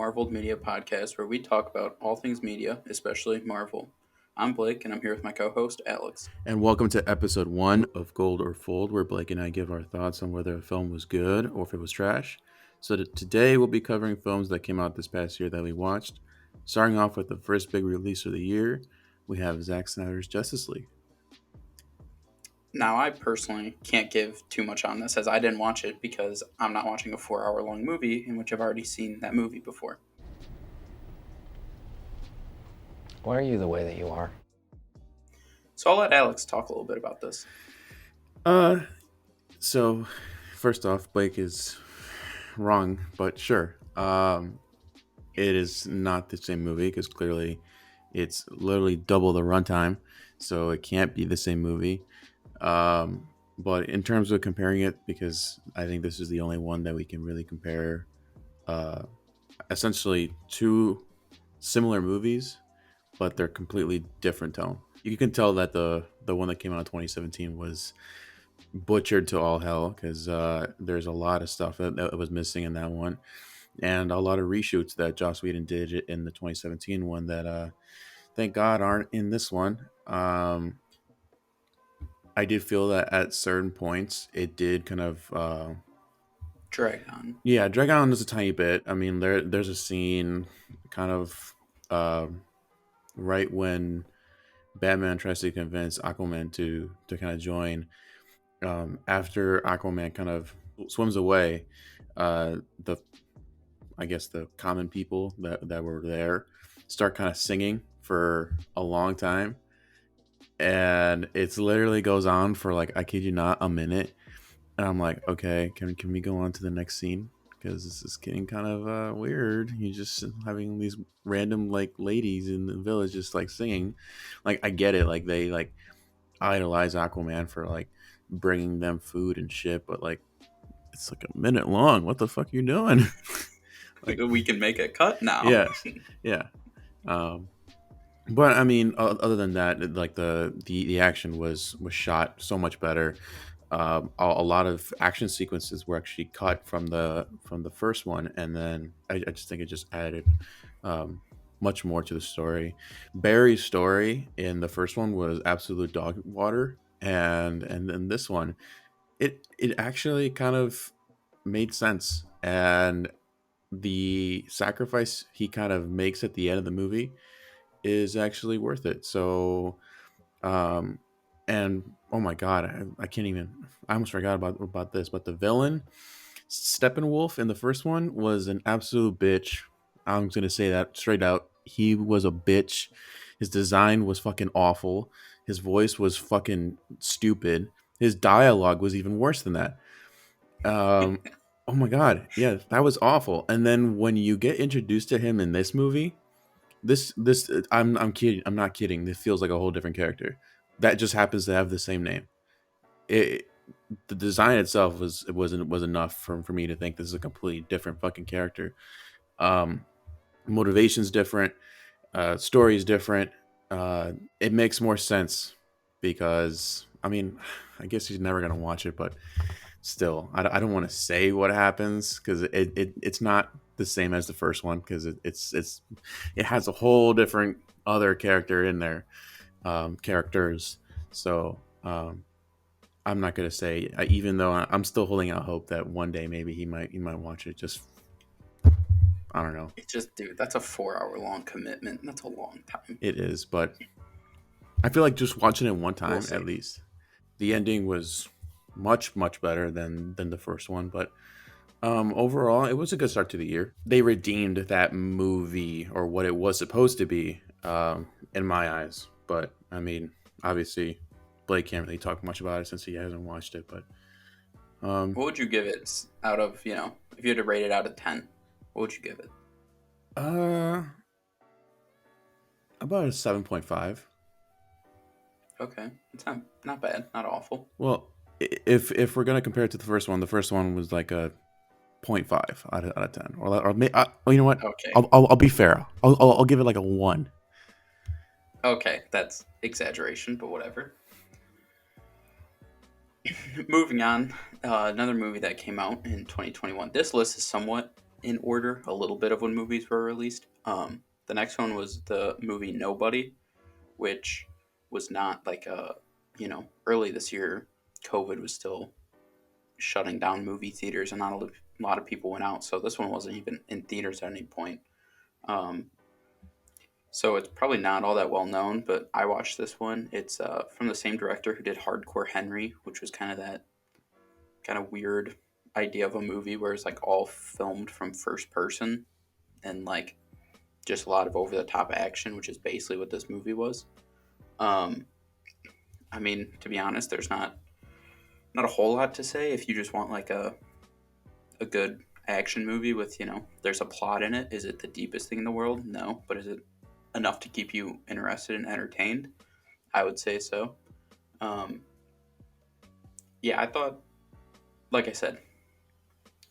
Marveled Media Podcast, where we talk about all things media, especially Marvel. I'm Blake, and I'm here with my co-host, Alex. And welcome to episode 1 of Gold or Fold, where Blake and I give our thoughts on whether a film was good or if it was trash. So today we'll be covering films that came out this past year that we watched. Starting off with the first big release of the year, we have Zack Snyder's Justice League. Now, I personally can't give too much on this, as I didn't watch it because I'm not watching a 4-hour-long movie in which I've already seen that movie before. Why are you the way that you are? So I'll let Alex talk a little bit about this. So first off, Blake is wrong, but sure. It is not the same movie because clearly it's literally double the runtime, so it can't be the same movie. But in terms of comparing it, because I think this is the only one that we can really compare essentially two similar movies, but they're completely different tone. You can tell that the one that came out in 2017 was butchered to all hell because there's a lot of stuff that was missing in that one, and a lot of reshoots that Joss Whedon did in the 2017 one that thank God aren't in this one. I did feel that at certain points it did kind of Drag on. drag on just a tiny bit. I mean, there's a scene kind of uh, right when Batman tries to convince Aquaman to kind of join. After Aquaman kind of swims away, the I guess the common people that were there start kind of singing for a long time, and it's literally goes on for like, I kid you not, a minute. And I'm like, okay, can we go on to the next scene? Because this is getting kind of weird. You're just having these random like ladies in the village just like singing. Like, I get it, like they like idolize Aquaman for like bringing them food and shit, but like it's like a minute long. What the fuck are you doing? Like, We can make a cut now. yes, yeah. Um, but I mean, other than that, like the action was shot so much better. A lot of action sequences were actually cut from the first one, and then I just think it just added um, much more to the story. Barry's story in the first one was absolute dog water, and then this one, it actually kind of made sense, and the sacrifice he kind of makes at the end of the movie is actually worth it. So, um, and oh my god, I can't even. I almost forgot about this, but the villain, Steppenwolf, in the first one was an absolute bitch. I'm gonna say that straight out. He was a bitch. His design was fucking awful. His voice was fucking stupid. His dialogue was even worse than that. Um, oh my god, yeah, that was awful. And then when you get introduced to him in this movie, this I'm kidding. I'm not kidding. This feels like a whole different character that just happens to have the same name. It The design itself was enough for me to think this is a completely different fucking character. Um, Motivation's different. Story's different. It makes more sense because I mean, I guess he's never gonna watch it, but still, I don't want to say what happens because it's not the same as the first one because it has a whole different other character in there, characters. So I'm not gonna say, even though I'm still holding out hope that one day maybe he might watch it. Just I don't know. It's just, dude, that's a 4-hour-long commitment. That's a long time. It is, but I feel like just watching it one We'll time see. at least. The ending was much better than the first one, but overall, it was a good start to the year. They redeemed that movie or what it was supposed to be, in my eyes. But I mean, obviously, Blake can't really talk much about it since he hasn't watched it. But What would you give it out of, if you had to rate it out of 10, what would you give it? uh, about a 7.5. Okay. It's not bad. Not awful. Well, if we're gonna compare it to the first one was like a 0.5 out of 10, well, you know what? Okay. I'll be fair. I'll give it like a 1. Okay, that's exaggeration, but whatever. Moving on, another movie that came out in 2021. This list is somewhat in order a little bit of when movies were released. The next one was the movie Nobody, which was not like early this year. COVID was still shutting down movie theaters, and not a lot of people went out. So this one wasn't even in theaters at any point. Um, so it's probably not all that well known, but I watched this one. It's from the same director who did Hardcore Henry, which was kind of that kind of weird idea of a movie where it's like all filmed from first person and like just a lot of over the top action, which is basically what this movie was. Um, I mean, to be honest, there's not a whole lot to say if you just want like a good action movie with there's a plot in it. Is it the deepest thing in the world? No, but is it enough to keep you interested and entertained? I would say so. Um, yeah, I thought, like I said,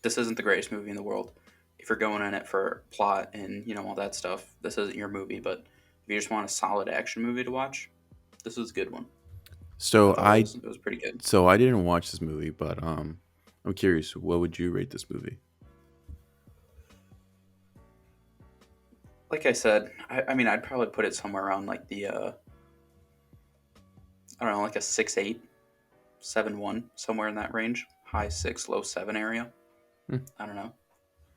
this isn't the greatest movie in the world. If you're going in it for plot and all that stuff, this isn't your movie. But if you just want a solid action movie to watch, this is a good one. I So thought I it was pretty good. so I didn't watch this movie, but I'm curious, what would you rate this movie? Like I said, I mean, I'd probably put it somewhere around like the I don't know, like a 6.8, 7.1, somewhere in that range. High 6, low 7 area. Hmm. I don't know.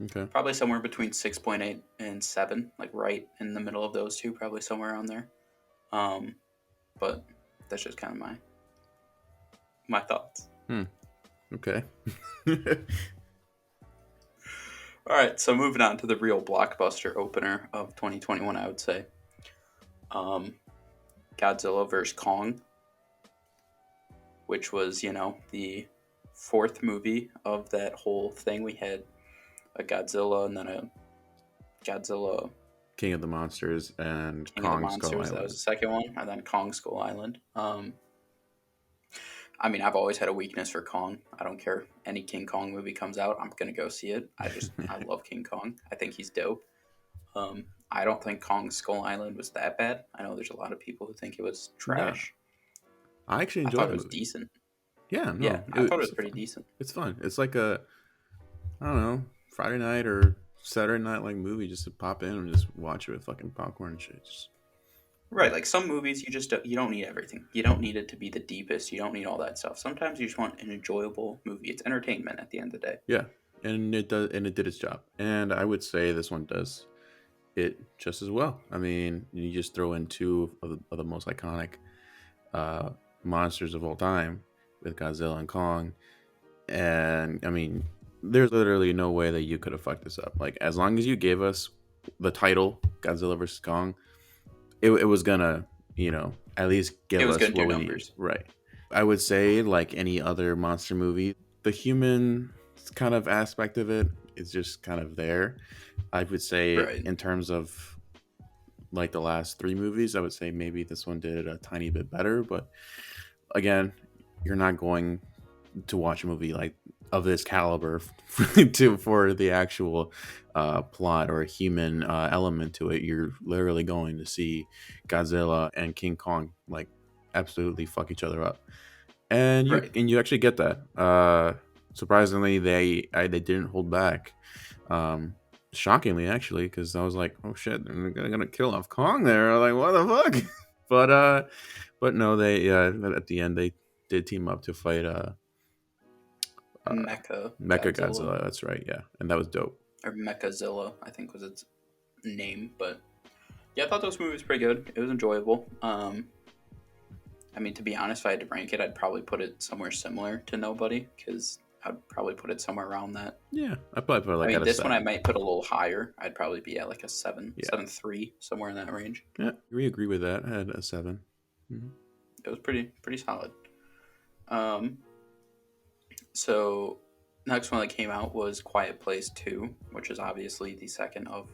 Okay. Probably somewhere between 6.8 and 7, like right in the middle of those two, probably somewhere around there. But that's just kind of my thoughts. Okay. All right, so moving on to the real blockbuster opener of 2021, I would say. Godzilla vs. Kong, which was, the fourth movie of that whole thing. We had a Godzilla and then a Godzilla King of the Monsters and King of the Kong Skull Monsters. That Island. was the second one, and then Kong Skull Island. I mean, I've always had a weakness for Kong. I don't care. Any King Kong movie comes out, I'm gonna go see it. I love King Kong. I think he's dope. I don't think Kong Skull Island was that bad. I know there's a lot of people who think it was No, trash. I actually I enjoyed thought the it was movie. decent. Yeah, Yeah, no, I thought it was it's pretty fun. decent. It's fun. It's like a, I don't know, Friday night or Saturday night like movie just to pop in and just watch it with fucking popcorn and shit. Just, Right, like some movies, you don't need everything. You don't need it to be the deepest. You don't need all that stuff. Sometimes you just want an enjoyable movie. It's entertainment at the end of the day. yeah, and it did its job. And I would say this one does it just as well. I mean, you just throw in two of the most iconic uh, monsters of all time with Godzilla and Kong, and I mean, there's literally no way that you could have fucked this up. Like, as long as you gave us the title Godzilla vs Kong, it was gonna, at least It give was us going to what do we needed. numbers. Right. I would say, like any other monster movie, the human kind of aspect of it is just kind of there. I would say, Right. in terms of like the last three movies, I would say maybe this one did it a tiny bit better. But again, you're not going to watch a movie like of this caliber for the actual plot or human element to it. You're literally going to see Godzilla and King Kong like absolutely fuck each other up, and Right. you actually get that. Surprisingly, they didn't hold back. Shockingly, actually, because I was like, oh shit, they're gonna kill off Kong there. I'm like, what the fuck? But no, they at the end they did team up to fight Mecha Mecha Godzilla. Godzilla. That's right, yeah, and that was dope. Or Mechazilla, I think was its name. But yeah, I thought this movie was pretty good. It was enjoyable. I mean, to be honest, if I had to rank it, I'd probably put it somewhere similar to Nobody, because I'd probably put it somewhere around that. Yeah, I probably put it like I mean, at a this one I 7. might put a little higher. I'd probably be at like a 7, Yeah. 7.3, somewhere in that range. Yeah, we agree with that. I had a 7. Mm-hmm. It was pretty solid. So next one that came out was Quiet Place 2, which is obviously the second of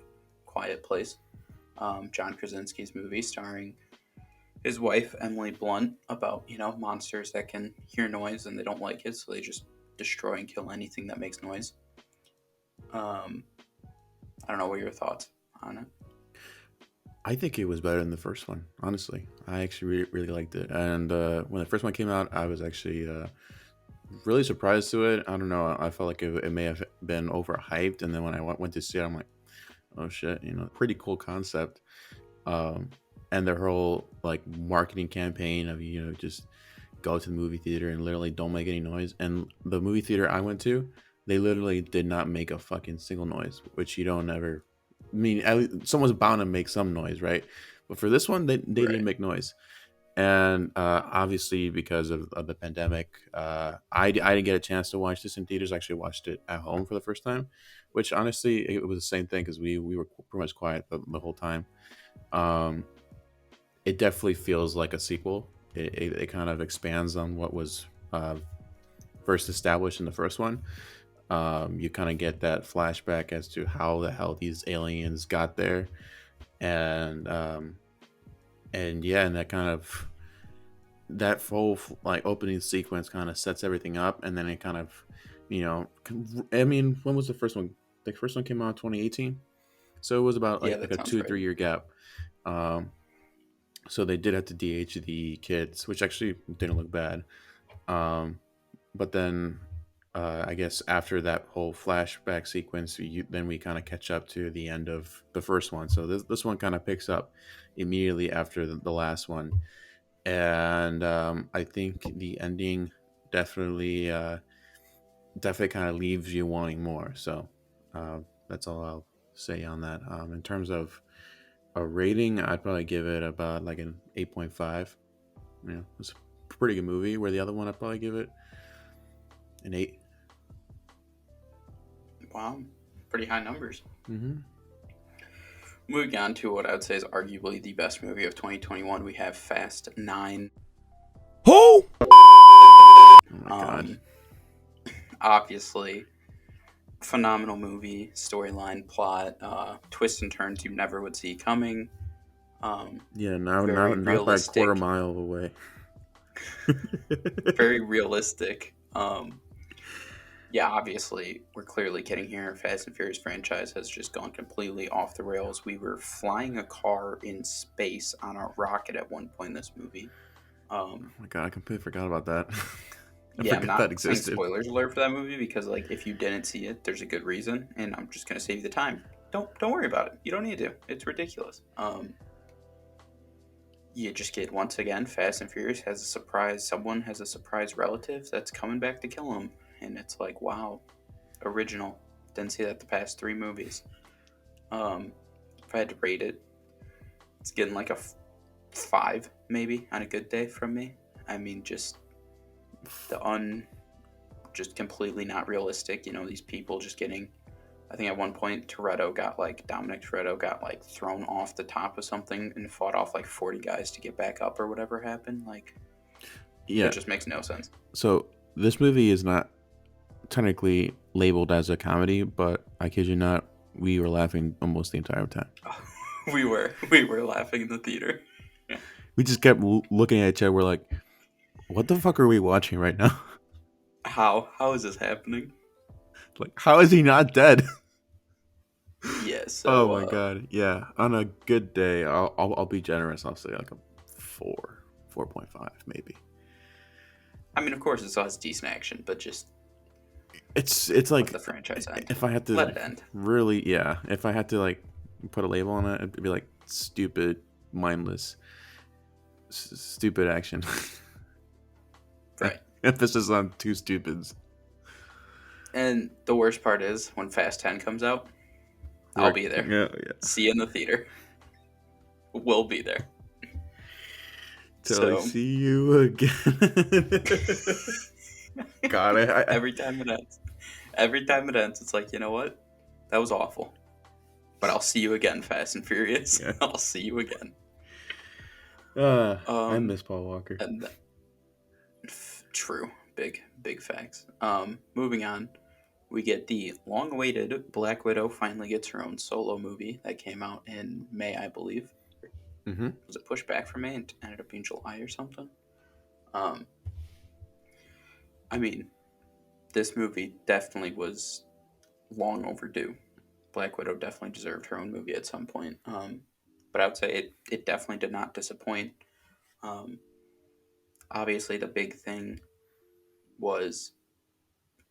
Quiet Place. John Krasinski's movie starring his wife Emily Blunt about monsters that can hear noise and they don't like it, so they just destroy and kill anything that makes noise. I don't know, what are your thoughts on it? I think it was better than the first one, honestly. I actually really liked it. And when the first one came out, I was actually really surprised to it. I don't know. I felt like it may have been overhyped, and then when I went to see it, I'm like, oh shit, pretty cool concept. Um, and their whole like marketing campaign of just go to the movie theater and literally don't make any noise. And the movie theater I went to, they literally did not make a fucking single noise, which you don't ever. I mean, at least someone's bound to make some noise, right? But for this one, they didn't Right. make noise. And obviously, because of the pandemic, I didn't get a chance to watch this in theaters. I actually watched it at home for the first time, which honestly, it was the same thing because we were pretty much quiet the whole time. Um, it definitely feels like a sequel. It kind of expands on what was first established in the first one. You kind of get that flashback as to how the hell these aliens got there, and yeah, and that kind of that full like opening sequence kind of sets everything up, and then it kind of, I mean, when was the first one? The first one came out in 2018, so it was about Yeah, like that a sounds two right. 3 year gap. Um, so they did have to DH the kids, which actually didn't look bad. Um, but then I guess after that whole flashback sequence, then we kind of catch up to the end of the first one. So this one kind of picks up immediately after the last one, and I think the ending definitely definitely kind of leaves you wanting more. So that's all I'll say on that. In terms of a rating, I'd probably give it about like an 8.5. It's a pretty good movie. Where the other one, I'd probably give it an 8. Wow, pretty high numbers. Mm-hmm. Moving on to what I would say is arguably the best movie of 2021, we have Fast 9. Who? Oh my god. Um, Obviously, phenomenal movie, storyline, plot, twists and turns you never would see coming. Um, Yeah, now Very not by a quarter realistic, mile away. very realistic. Yeah, obviously, we're clearly getting here. Fast and Furious franchise has just gone completely off the rails. We were flying a car in space on a rocket at one point in this movie. Oh Um, my god, I completely forgot about that. I yeah, I'm forgot that not saying existed. spoilers alert for that movie because, like, if you didn't see it, there's a good reason, and I'm just gonna save you the time. Don't worry about it. You don't need to. It's ridiculous. You just get once again, Fast and Furious has a surprise. Someone has a surprise relative that's coming back to kill him, and it's like, wow, original. Didn't see that the past three movies. If I had to rate it, it's getting like a 5 maybe on a good day from me. I mean, just just completely not realistic. These people just getting. I think at one point Dominic Toretto got like thrown off the top of something and fought off like 40 guys to get back up or whatever happened. Like, it Yeah. just makes no sense. So this movie is not technically labeled as a comedy, but I kid you not, we were laughing almost the entire time. we were laughing in the theater. We just kept looking at each other. We're like, "What the fuck are we watching right now? How is this happening? Like, how is he not dead?" Yeah, Oh so my god. Yeah. On a good day, I'll be generous. I'll say like a 4.5 maybe. I mean, of course, it still has decent action, but just It's let like, the franchise end. if I had Let to it end. really, yeah, if I had to like put a label on it, it'd be like stupid, mindless, stupid action. Right. Emphasis on two stupids. And the worst part is when Fast 10 comes out, I'll be there. Yeah, yeah. See you in the theater. We'll be there. Till I So see you again. God, every time it ends, it's like, you know what? That was awful. But I'll see you again, Fast and Furious. yeah. I'll see you again. I Um, miss Paul Walker. and true, big facts. Moving on, we get the long-awaited Black Widow finally gets her own solo movie that came out in May, I believe. Mm-hmm. Was it pushed back from May and ended up being July or something? Um, I mean, this movie definitely was long overdue. Black Widow definitely deserved her own movie at some point. But I would say it definitely did not disappoint. Um, Obviously, the big thing was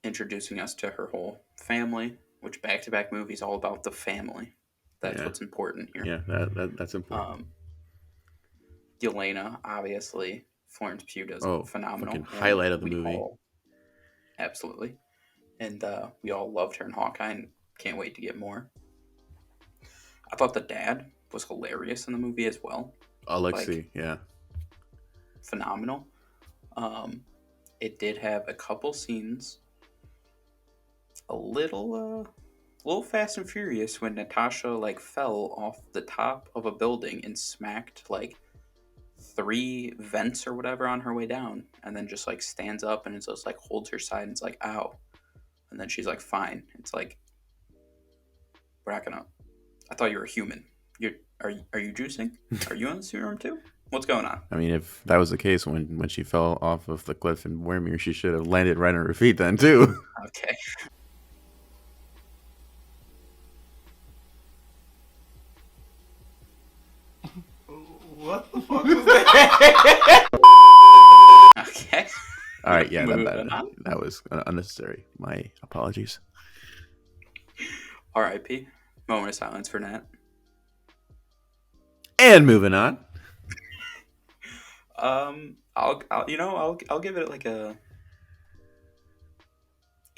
introducing us to her whole family, which back-to-back movies all about the family. That's Yeah, what's important here. yeah, that's important. Yelena, obviously, Florence Pugh does Oh, fucking phenomenal, and highlight of the we movie. all absolutely, and we all loved her in Hawkeye, and can't wait to get more. I thought the dad was hilarious in the movie as well, like Alexei, yeah. phenomenal. Um, it did have a couple scenes, a little Fast and Furious when Natasha like fell off the top of a building and smacked like three vents or whatever on her way down, and then just like stands up and it's just like holds her side and it's like ow, and then she's like fine. It's like we're not gonna. I thought you were human. Are you juicing? Are you in the serum too? What's going on? I mean, if that was the case when she fell off of the cliff in Wermere, she should have landed right on her feet then too. Okay. What the fuck was that? Okay. All right, yeah, Moving on. that was unnecessary. My apologies. R.I.P. Moment of silence for Nat. And moving on. I'll give it like a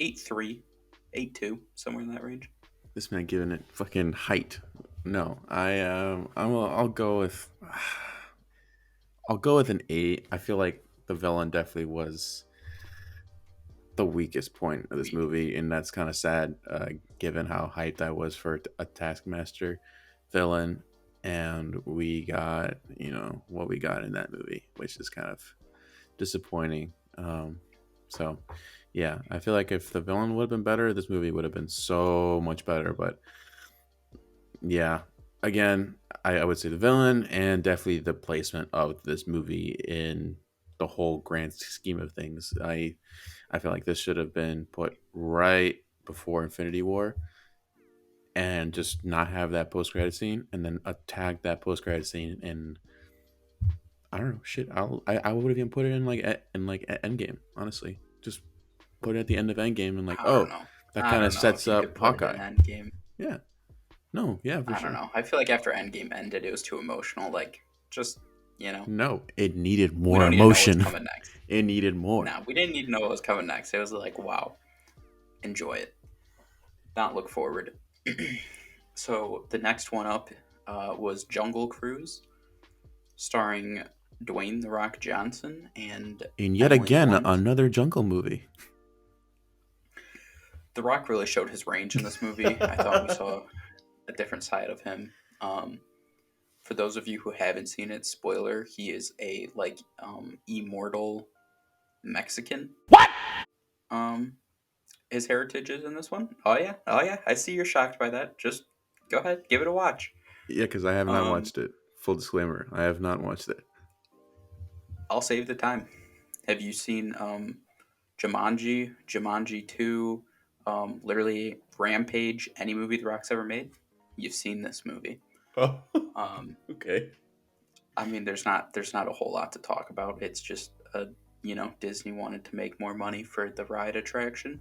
8.3, 8.2, somewhere in that range. This man giving it fucking height. No, I'll go with an 8. I feel like the villain definitely was the weakest point of this movie, and that's kind of sad, given how hyped I was for a Taskmaster villain, and we got what we got in that movie, which is kind of disappointing. So yeah, I feel like if the villain would have been better, this movie would have been so much better. But yeah, again, I would say the villain and definitely the placement of this movie in the whole grand scheme of things. I feel like this should have been put right before Infinity War and just not have that post credit scene, and then attack that post credit scene. And I don't know, shit. I would have even put it in Endgame. Honestly, just put it at the end of Endgame and like, I don't oh, know. that I kind of don't know sets if you could up put it in Hawkeye. Endgame. Yeah. No. Yeah, for I don't sure. know. I feel like after Endgame ended, it was too emotional. Like, just, No, it needed we more don't need to know what's emotion. coming next. It needed more. No, we didn't need to know what was coming next. It was like, wow, enjoy it. Not look forward. So the next one up was Jungle Cruise, starring Dwayne "The Rock" Johnson and And yet Emily again, Blunt. another jungle movie. The Rock really showed his range in this movie. I thought we saw a different side of him. For those of you who haven't seen it, spoiler: he is a immortal Mexican. What? His heritage is in this one. Oh yeah. I see you're shocked by that. Just go ahead, give it a watch. Yeah, because I have not Um, watched it. Full disclaimer, I have not watched it. I'll save the time. Have you seen Jumanji, Jumanji 2, literally Rampage, any movie The Rock's ever made? You've seen this movie. Oh, Um, okay. I mean, there's not a whole lot to talk about. It's just Disney wanted to make more money for the ride attraction.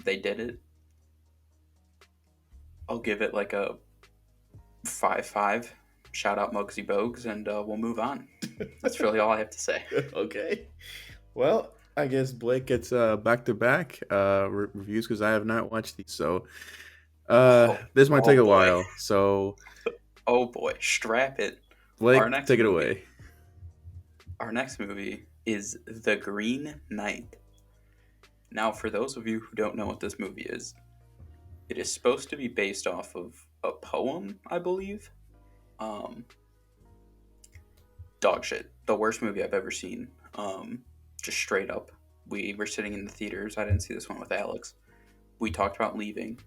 They did it. I'll give it like a 5.5. Shout out Muggsy Bogues, and we'll move on. That's really all I have to say. Okay. Well, I guess Blake gets back to back reviews because I have not watched these. So this might take a boy. while. So Oh boy, strap it. Blake, Our next take it movie. away. Our next movie is The Green Knight. Now, for those of you who don't know what this movie is, it is supposed to be based off of a poem, I believe. Dog shit. The worst movie I've ever seen. Just straight up. We were sitting in the theaters. I didn't see this one with Alex. We talked about leaving.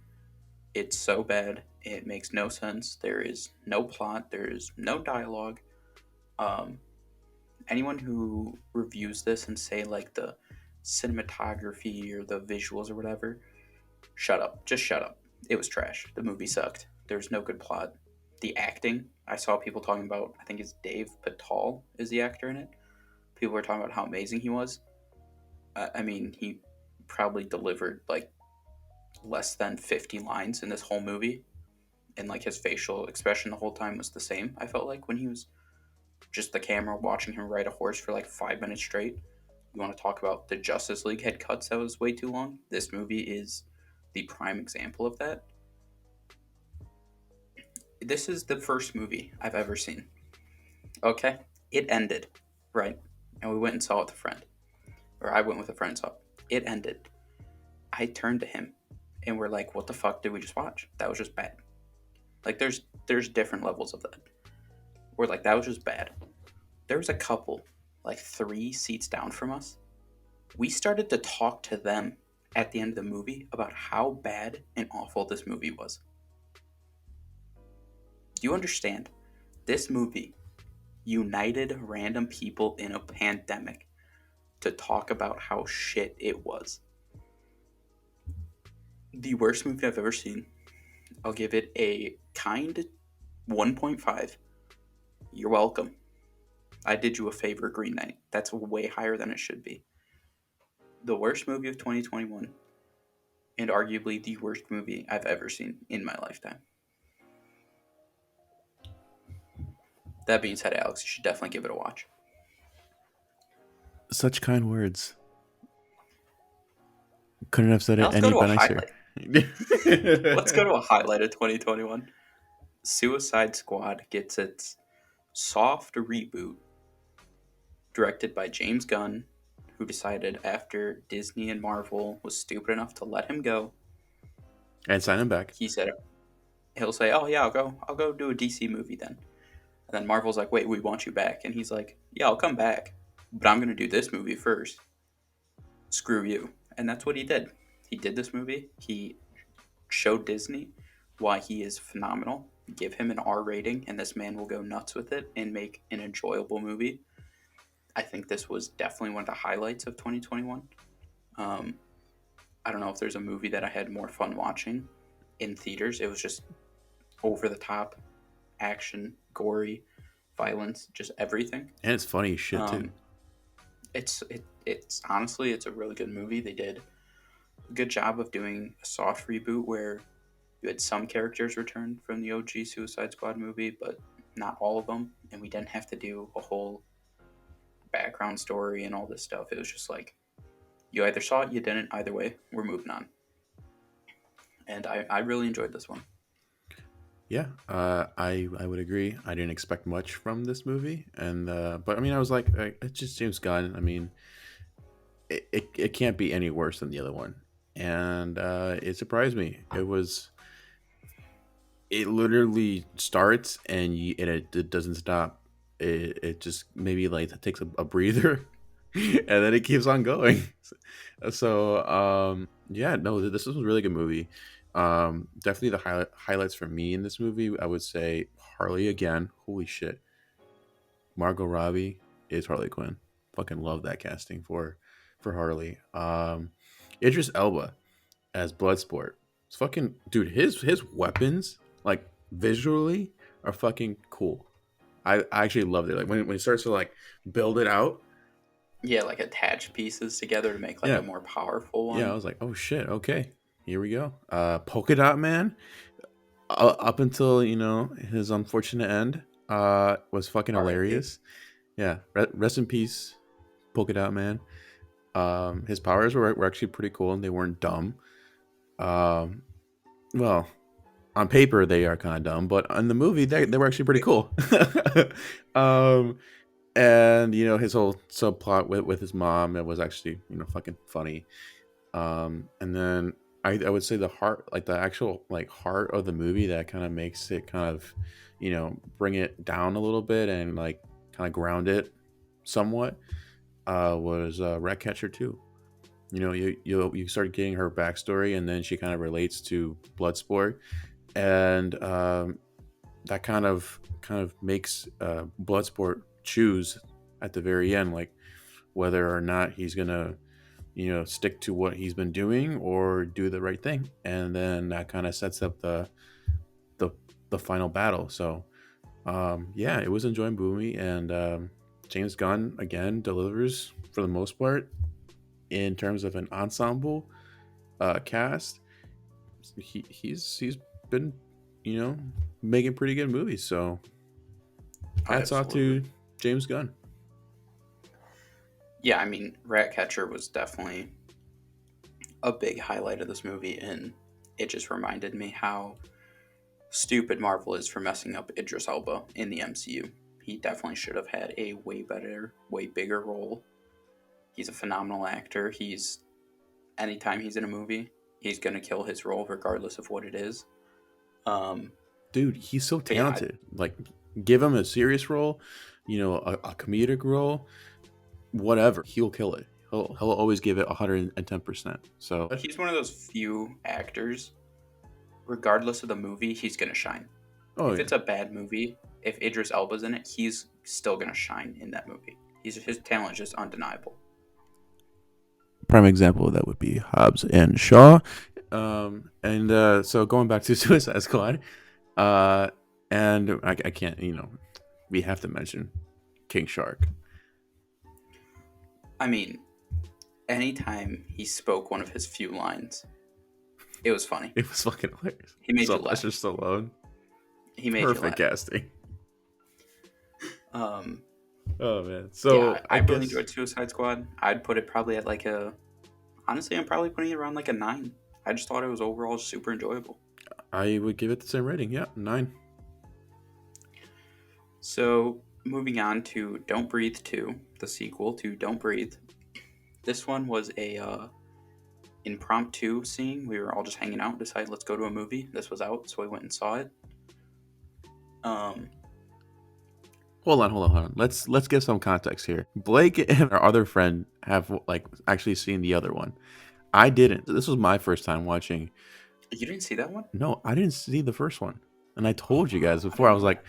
It's so bad. It makes no sense. There is no plot. There is no dialogue. Anyone who reviews this and say like the cinematography or the visuals or whatever, shut up. Just shut up. It was trash. The movie sucked. There's no good plot. The acting, I saw people talking about, I think it's Dave Patel is the actor in it. People were talking about how amazing he was. I mean, he probably delivered like less than 50 lines in this whole movie, and like his facial expression the whole time was the same. I felt like when he was just the camera watching him ride a horse for like 5 minutes straight. You want to talk about the Justice League head cuts that was way too long? This movie is the prime example of that. This is the first movie I've ever seen. Okay? It ended, right? And we went and saw it with a friend. Or I went with a friend and saw it. It ended. I turned to him and we're like, what the fuck did we just watch? That was just bad. Like there's different levels of that. We're like, that was just bad. There was a couple, like 3 seats down from us. We started to talk to them at the end of the movie about how bad and awful this movie was. Do you understand? This movie united random people in a pandemic to talk about how shit it was. The worst movie I've ever seen. I'll give it a kind 1.5. You're welcome. I did you a favor, Green Knight. That's way higher than it should be. The worst movie of 2021, and arguably the worst movie I've ever seen in my lifetime. That being said, Alex, you should definitely give it a watch. Such kind words. Couldn't have said Now it let's any go to a nicer. highlight. Let's go to a highlight of 2021. Suicide Squad gets its soft reboot, directed by James Gunn, who decided after Disney and Marvel was stupid enough to let him go, And sign him back. he said he'll say, "Oh yeah, I'll go do a DC movie then." And then Marvel's like, "Wait, we want you back," and he's like, "Yeah, I'll come back, but I'm gonna do this movie first. Screw you." And that's what he did. He did this movie. He showed Disney why he is phenomenal. Give him an R rating, and this man will go nuts with it and make an enjoyable movie. I think this was definitely one of the highlights of 2021. I don't know if there's a movie that I had more fun watching in theaters. It was just over the top, action, gory, violence, just everything. And it's funny as shit too. It's honestly, it's a really good movie. They did a good job of doing a soft reboot where you had some characters return from the OG Suicide Squad movie, but not all of them, and we didn't have to do a whole background story and all this stuff. It was just like, you either saw it, you didn't. Either way, we're moving on. And I really enjoyed this one. Yeah, I would agree. I didn't expect much from this movie, and but I mean, I was like, it's just James Gunn. I mean, it can't be any worse than the other one, and it surprised me. It literally starts and it doesn't stop. It just maybe like takes a breather, and then it keeps on going. So yeah, no, this was a really good movie. Definitely the highlights for me in this movie, I would say Harley again. Holy shit, Margot Robbie is Harley Quinn. Fucking love that casting for Harley. Idris Elba as Bloodsport. It's fucking dude. His weapons, like visually, are fucking cool. I actually loved it. Like when he starts to like build it out. Yeah, like attach pieces together to make like Yeah. a more powerful one. Yeah, I was like, oh shit, okay, here we go. Polka Dot Man, up until his unfortunate end, was fucking R.I.P. hilarious. Yeah, rest in peace, Polka Dot Man. His powers were actually pretty cool and they weren't dumb. Well, on paper they are kind of dumb, but in the movie they were actually pretty cool. And his whole subplot with his mom, it was actually fucking funny. And then I would say the heart, like the actual like heart of the movie that kind of makes it kind of bring it down a little bit and like kind of ground it somewhat, was Ratcatcher 2. You start getting her backstory, and then she kind of relates to Bloodsport, and that kind of makes Bloodsport choose at the very end, like whether or not he's gonna stick to what he's been doing or do the right thing, and then that kind of sets up the final battle. So yeah, it was an enjoyable movie, and James Gunn again delivers for the most part. in terms of an ensemble cast, he's been, you know, making pretty good movies. So Oh, hats off absolutely. to James Gunn. Yeah, I mean, Ratcatcher was definitely a big highlight of this movie, and it just reminded me how stupid Marvel is for messing up Idris Elba in the MCU. He definitely should have had a way better, way bigger role. He's a phenomenal actor. Anytime he's in a movie, he's gonna kill his role regardless of what it is. Um, Dude, he's so but yeah, talented. Like, give him a serious role, a comedic role, whatever, he'll kill it. He'll always give it 110%. So he's one of those few actors. Regardless of the movie, he's gonna shine. oh If yeah. it's a bad movie, if Idris Elba's in it, he's still gonna shine in that movie. His talent is just undeniable. Prime example of that would be Hobbs and Shaw. So going back to Suicide Squad, and I can't, we have to mention King Shark. I mean, anytime he spoke one of his few lines, it was funny. It was fucking hilarious. He made you laugh. Sylvester Stallone. He made Perfect you laugh. casting. Um, Oh man. So yeah, I really enjoyed Suicide Squad. I'd put it probably at honestly, I'm probably putting it around like a 9. I just thought it was overall super enjoyable. I would give it the same rating. Yeah, 9. So, moving on to Don't Breathe 2, the sequel to Don't Breathe. This one was a impromptu scene. We were all just hanging out, decided let's go to a movie. This was out, so we went and saw it. Hold on. Let's give some context here. Blake and our other friend have actually seen the other one. I didn't. This was my first time watching. You didn't see that one? No, I didn't see the first one. And I told you guys before, I was like,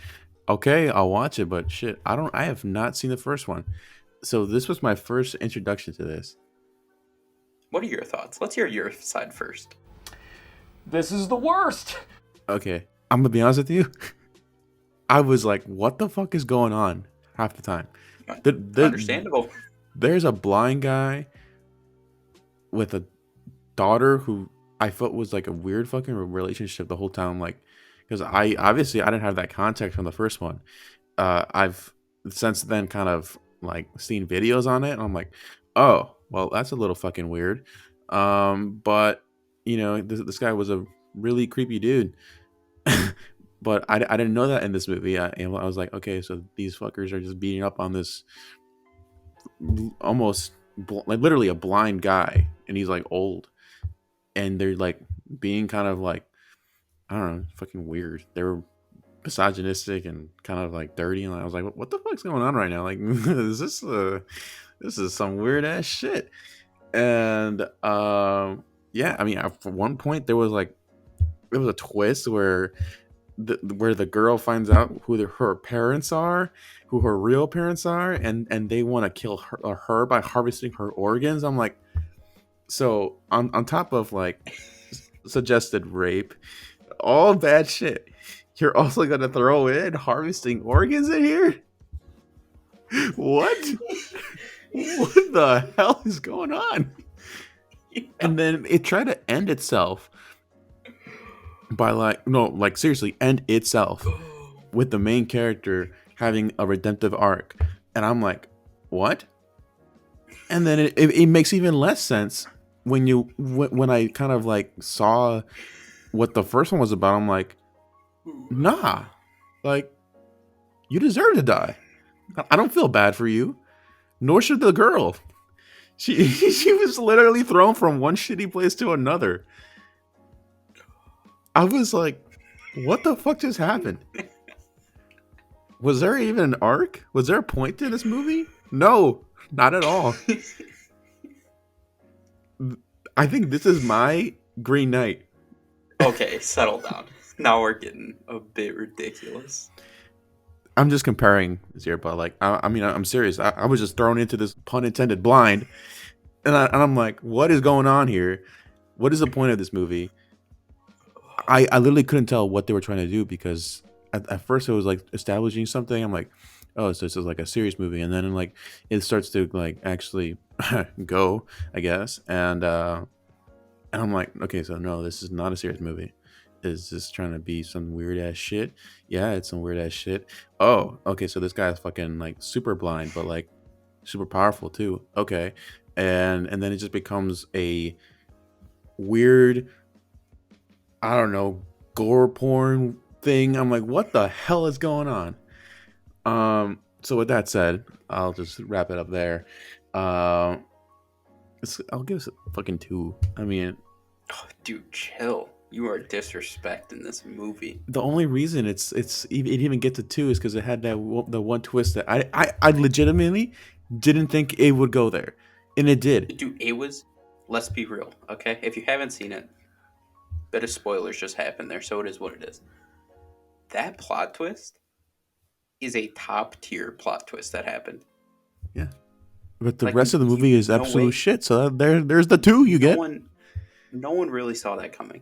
okay, I'll watch it, but shit, I have not seen the first one. So this was my first introduction to this. What are your thoughts? Let's hear your side first. This is the worst. Okay, I'm gonna be honest with you. I was like, what the fuck is going on half the time? Understandable. There's a blind guy with a daughter who I thought was like a weird fucking relationship the whole time. Like, because I didn't have that context from the first one. I've since then kind of like seen videos on it, and I'm like, oh, well, that's a little fucking weird. But this guy was a really creepy dude. But I didn't know that in this movie. I was like, okay, so these fuckers are just beating up on this almost like literally a blind guy, and he's like old, and they're like being kind of like, I don't know, fucking weird. They were misogynistic and kind of like dirty, and I was like, what the fuck's going on right now? Like, is this is some weird ass shit. And yeah, I mean, at one point there was a twist where the girl finds out who her parents are, who her real parents are, and they want to kill her by harvesting her organs. I'm like, so on top of like suggested rape, all bad shit, you're also gonna throw in harvesting organs in here? What? What the hell is going on? And then it tried to end itself by seriously end itself with the main character having a redemptive arc, and I'm like, what? And then it makes even less sense when I kind of like saw what the first one was about. I'm like, nah, like, you deserve to die. I don't feel bad for you, nor should the girl. She was literally thrown from one shitty place to another. I was like, what the fuck just happened? Was there even an arc? Was there a point to this movie? No, not at all. I think this is my Green Knight. Okay, settle down. Now we're getting a bit ridiculous. I'm just comparing here, but like, I mean, I'm serious. I was just thrown into this, pun intended, blind, and I'm like, what is going on here? What is the point of this movie? I literally couldn't tell what they were trying to do, because at first it was like establishing something. I'm like, oh, so this is like a serious movie, and then like it starts to like actually go, I guess. And I'm like, okay, so no, this is not a serious movie. Is this trying to be some weird ass shit? Yeah, it's some weird ass shit. Oh, okay, so this guy's fucking like super blind, but like super powerful too. Okay. And then it just becomes a weird, I don't know, gore porn thing. I'm like, what the hell is going on? So with that said, I'll just wrap it up there. Um, I'll give it a fucking 2. I mean, Oh, dude, chill. You are disrespecting this movie. the only reason it even gets to 2 is because it had the one twist that I legitimately didn't think it would go there, and it did. Dude, it was. Let's be real, okay? If you haven't seen it, bit of spoilers just happened there, so it is what it is. That plot twist is a top tier plot twist that happened. Yeah, but the Like, rest of the movie is no absolute way. shit. So there's the 2 you get. No one really saw that coming.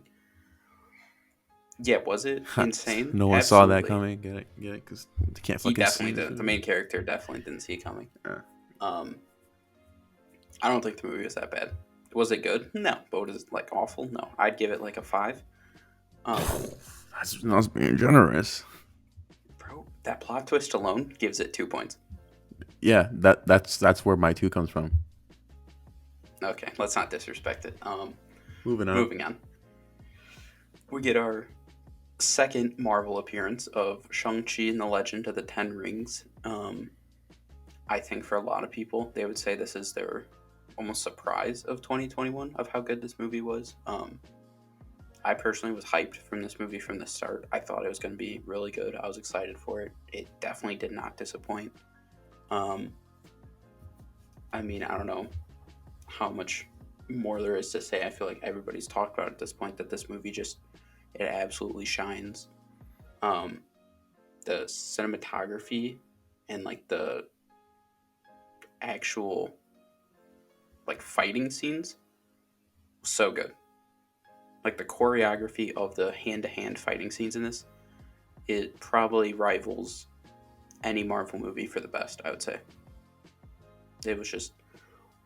Yeah, was it insane? No one saw that Absolutely. coming. Get it? Because they can't He fucking see definitely this did. The movie. main character definitely didn't see it coming. Yeah. I don't think the movie was that bad. Was it good? No. But was it like awful? No. I'd give it like a 5. That's being generous. Bro, that plot twist alone gives it 2 points. Yeah, that's where my 2 comes from. Okay, let's not disrespect it. Moving on. Moving on. We get our second Marvel appearance of Shang-Chi and the Legend of the Ten Rings. I think for a lot of people, they would say this is their almost surprise of 2021 of how good this movie was. I personally was hyped from this movie from the start. I thought it was going to be really good. I was excited for it. It definitely did not disappoint. I mean, I don't know how much more there is to say. I feel like everybody's talked about at this point that this movie just, it absolutely shines. The cinematography and like the actual like fighting scenes, so good. Like the choreography of the hand-to-hand fighting scenes in this, it probably rivals any Marvel movie for the best, I would say. It was just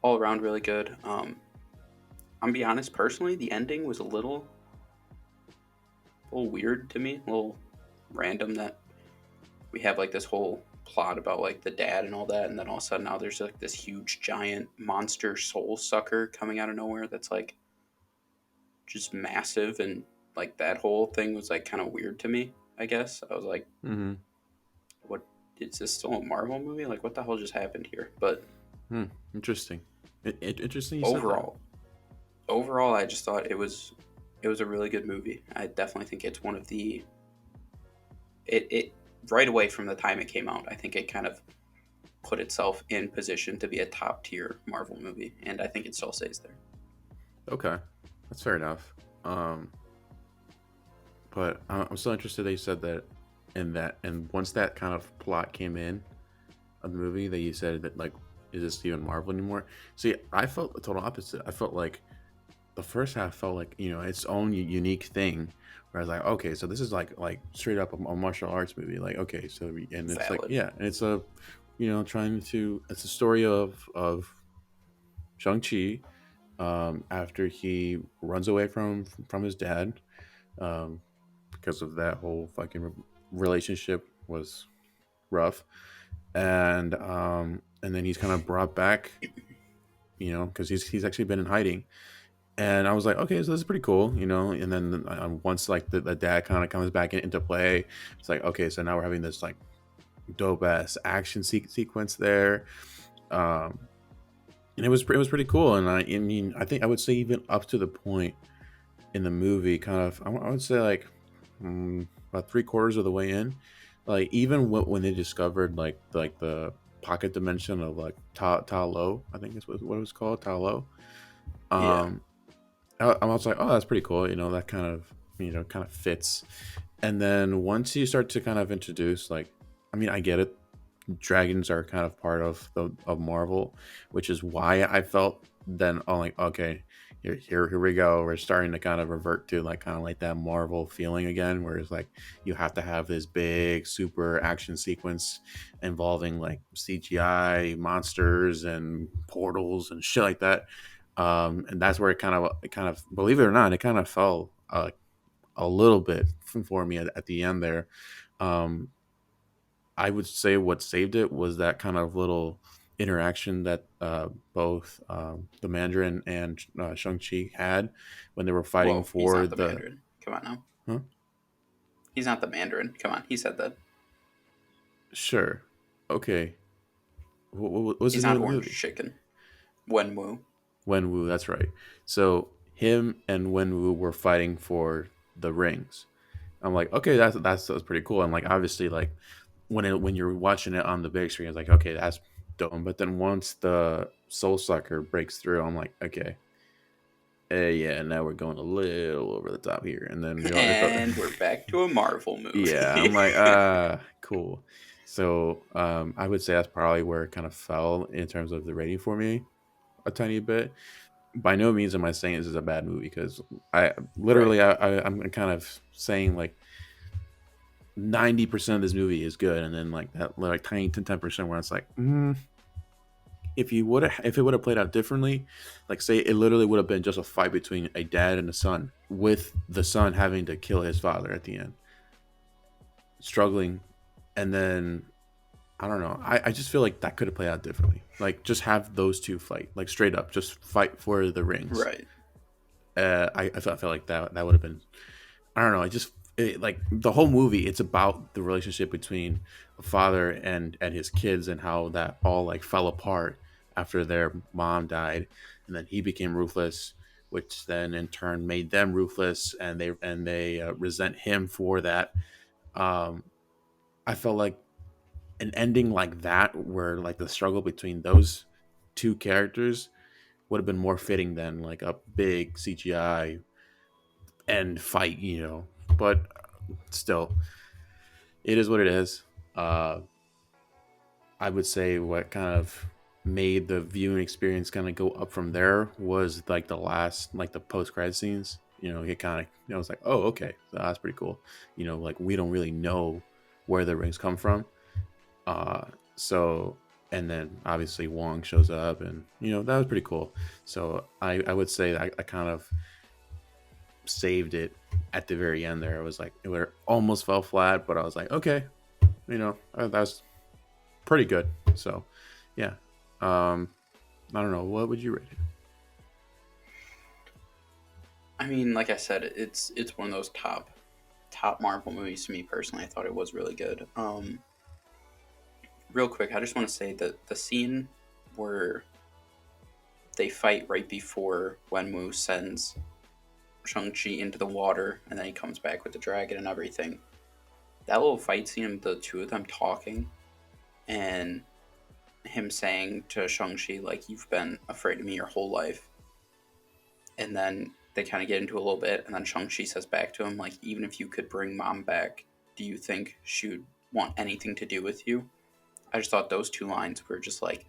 all around really good. I'm gonna be honest, personally, the ending was a little weird to me, a little random that we have like this whole plot about like the dad and all that, and then all of a sudden now there's like this huge giant monster soul sucker coming out of nowhere that's like just massive, and like that whole thing was like kind of weird to me, I guess. I was like, Mm-hmm. what, is this still a Marvel movie? Like what the hell just happened here? But Interesting. Interesting. You said that. overall I just thought it was a really good movie. I definitely think it's one of the it right away from the time it came out, I think it kind of put itself in position to be a top tier Marvel movie, and I think it still stays there. Okay, that's fair enough. But I'm so interested that you said that, and once that kind of plot came in of the movie, that you said that like, is this even Marvel anymore? See, I felt the total opposite. I felt like the first half felt like, its own unique thing. Where I was like, okay, so this is like straight up a martial arts movie. Like, okay, so and it's like, Valid. yeah, and it's a, it's a story of Shang-Chi, after he runs away from his dad, because of that whole fucking relationship was rough, and then he's kind of brought back, because he's actually been in hiding. And I was like, okay, so this is pretty cool, And then once like the dad kind of comes back into play, it's like, okay, so now we're having this like dope ass action sequence there, and it was pretty cool. And I mean, I think I would say even up to the point in the movie, kind of, I would say like, about 3/4 of the way in, like even when they discovered like the pocket dimension of like Ta Lo, I think is what it was called, Ta Lo. Yeah. I was like, oh, that's pretty cool. That kind of kind of fits. And then once you start to kind of introduce, like, I mean, I get it. Dragons are kind of part of Marvel, which is why I felt then, oh, like, okay, here we go. We're starting to kind of revert to like kind of like that Marvel feeling again, where it's like you have to have this big super action sequence involving like CGI monsters and portals and shit like that. And that's where it kind of believe it or not, it kind of fell a little bit for me at the end there. Um, I would say what saved it was that kind of little interaction that both the Mandarin and Shang-Chi had when they were fighting Whoa, he's for not the the. Mandarin. Come on now. Huh? He's not the Mandarin. Come on, he said that. Sure. Okay. What's the He's name not of the Orange movie? Chicken. Wenwu. Wenwu, that's right. So him and Wenwu were fighting for the rings. I'm like, okay, that's pretty cool. And like, obviously, like when you're watching it on the big screen, it's like, okay, that's dope. But then once the Soul Sucker breaks through, I'm like, okay, yeah, now we're going a little over the top here. And then And we're back to a Marvel yeah, movie. I'm like, cool. So I would say that's probably where it kind of fell in terms of the rating for me a tiny bit. By no means am I saying this is a bad movie because I Right. literally I'm kind of saying like 90% of this movie is good, and then like that like tiny 10% where it's like, if it would have played out differently, like say it literally would have been just a fight between a dad and a son, with the son having to kill his father at the end, struggling, and then I don't know. I just feel like that could have played out differently. Like just have those two fight, like straight up, just fight for the rings. Right. I felt like that would have been. I don't know. Like the whole movie. It's about the relationship between a father and his kids and how that all like fell apart after their mom died, and then he became ruthless, which then in turn made them ruthless, and they resent him for that. Um, I felt like an ending like that, where like the struggle between those two characters would have been more fitting than like a big CGI end fight, But still, it is what it is. Uh, I would say what kind of made the viewing experience kind of go up from there was like the last, like the post credit scenes. It kind of, I was like, oh, okay, so that's pretty cool. Like we don't really know where the rings come from. Uh, so, and then obviously Wong shows up, and that was pretty cool. So I would say I kind of saved it at the very end there. It was like it almost fell flat, but I was like, okay, that was pretty good. So, yeah. I don't know. What would you rate it? I mean, like I said, it's one of those top Marvel movies to me personally. I thought it was really good. Real quick, I just want to say that the scene where they fight right before Wenwu sends Shang-Chi into the water and then he comes back with the dragon and everything. That little fight scene of the two of them talking and him saying to Shang-Chi, like, you've been afraid of me your whole life. And then they kind of get into a little bit, and then Shang-Chi says back to him, like, even if you could bring mom back, do you think she would want anything to do with you? I just thought those two lines were just like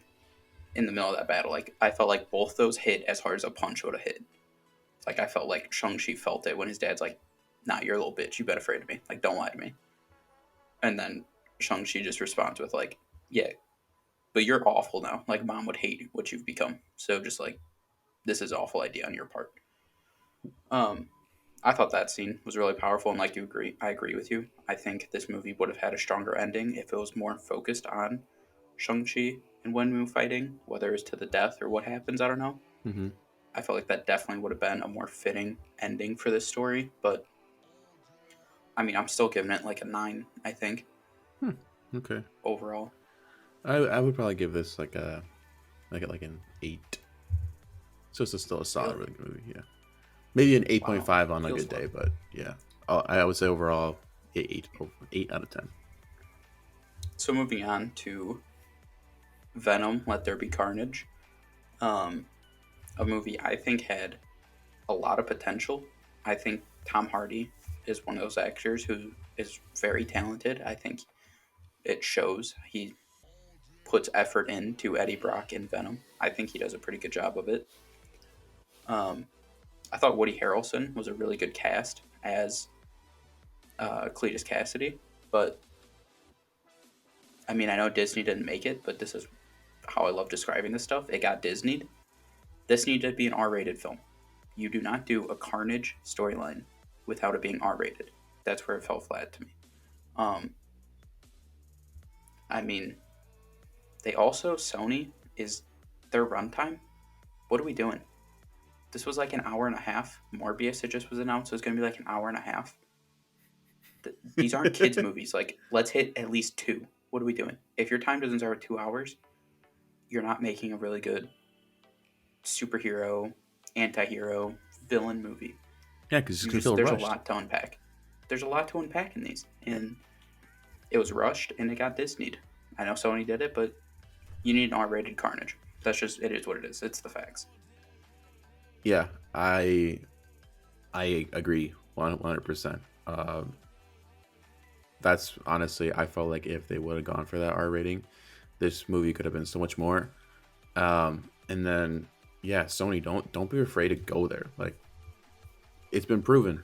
in the middle of that battle. Like I felt like both those hit as hard as a punch would have hit. Like I felt like Shang-Chi felt it when his dad's like, nah, you're a little bitch, you've been afraid of me. Like, don't lie to me. And then Shang-Chi just responds with like, yeah, but you're awful now. Like mom would hate what you've become. So just like this is an awful idea on your part. Um I thought that scene was really powerful, and like you agree, I agree with you. I think this movie would have had a stronger ending if it was more focused on Shang-Chi and Wenwu fighting, whether it's to the death or what happens, I don't know. Mm-hmm. I felt like that definitely would have been a more fitting ending for this story, but I mean, I'm still giving it like a 9, I think, Okay. overall. I would probably give this like an 8. So it's still a solid, Really? really good movie. Yeah. Maybe an Wow. 8.5 on a Feels good low. day, but yeah. I would say overall 8 out of 10. So moving on to Venom, Let There Be Carnage. Um, a movie I think had a lot of potential. I think Tom Hardy is one of those actors who is very talented. I think it shows. He puts effort into Eddie Brock in Venom. I think he does a pretty good job of it. I thought Woody Harrelson was a really good cast as Cletus Cassidy, but I mean, I know Disney didn't make it, but this is how I love describing this stuff. It got Disneyed. This needed to be an R-rated film. You do not do a Carnage storyline without it being R-rated. That's where it fell flat to me. I mean, they also, Sony, is their runtime. What are we doing? This was like an hour and a half. Morbius, it just was announced, it was going to be like an hour and a half. These aren't kids' movies. Like, let's hit at least 2. What are we doing? If your time doesn't start at 2 hours, you're not making a really good superhero, anti-hero, villain movie. Yeah, because it's feel rushed. There's a lot to unpack. There's a lot to unpack in these, and it was rushed, and it got Disneyed. I know Sony did it, but you need an R-rated Carnage. That's just, it is what it is. It's the facts. Yeah, I agree 100%. That's honestly, I felt like if they would have gone for that R rating, this movie could have been so much more. And then, yeah, Sony, don't be afraid to go there. Like, it's been proven.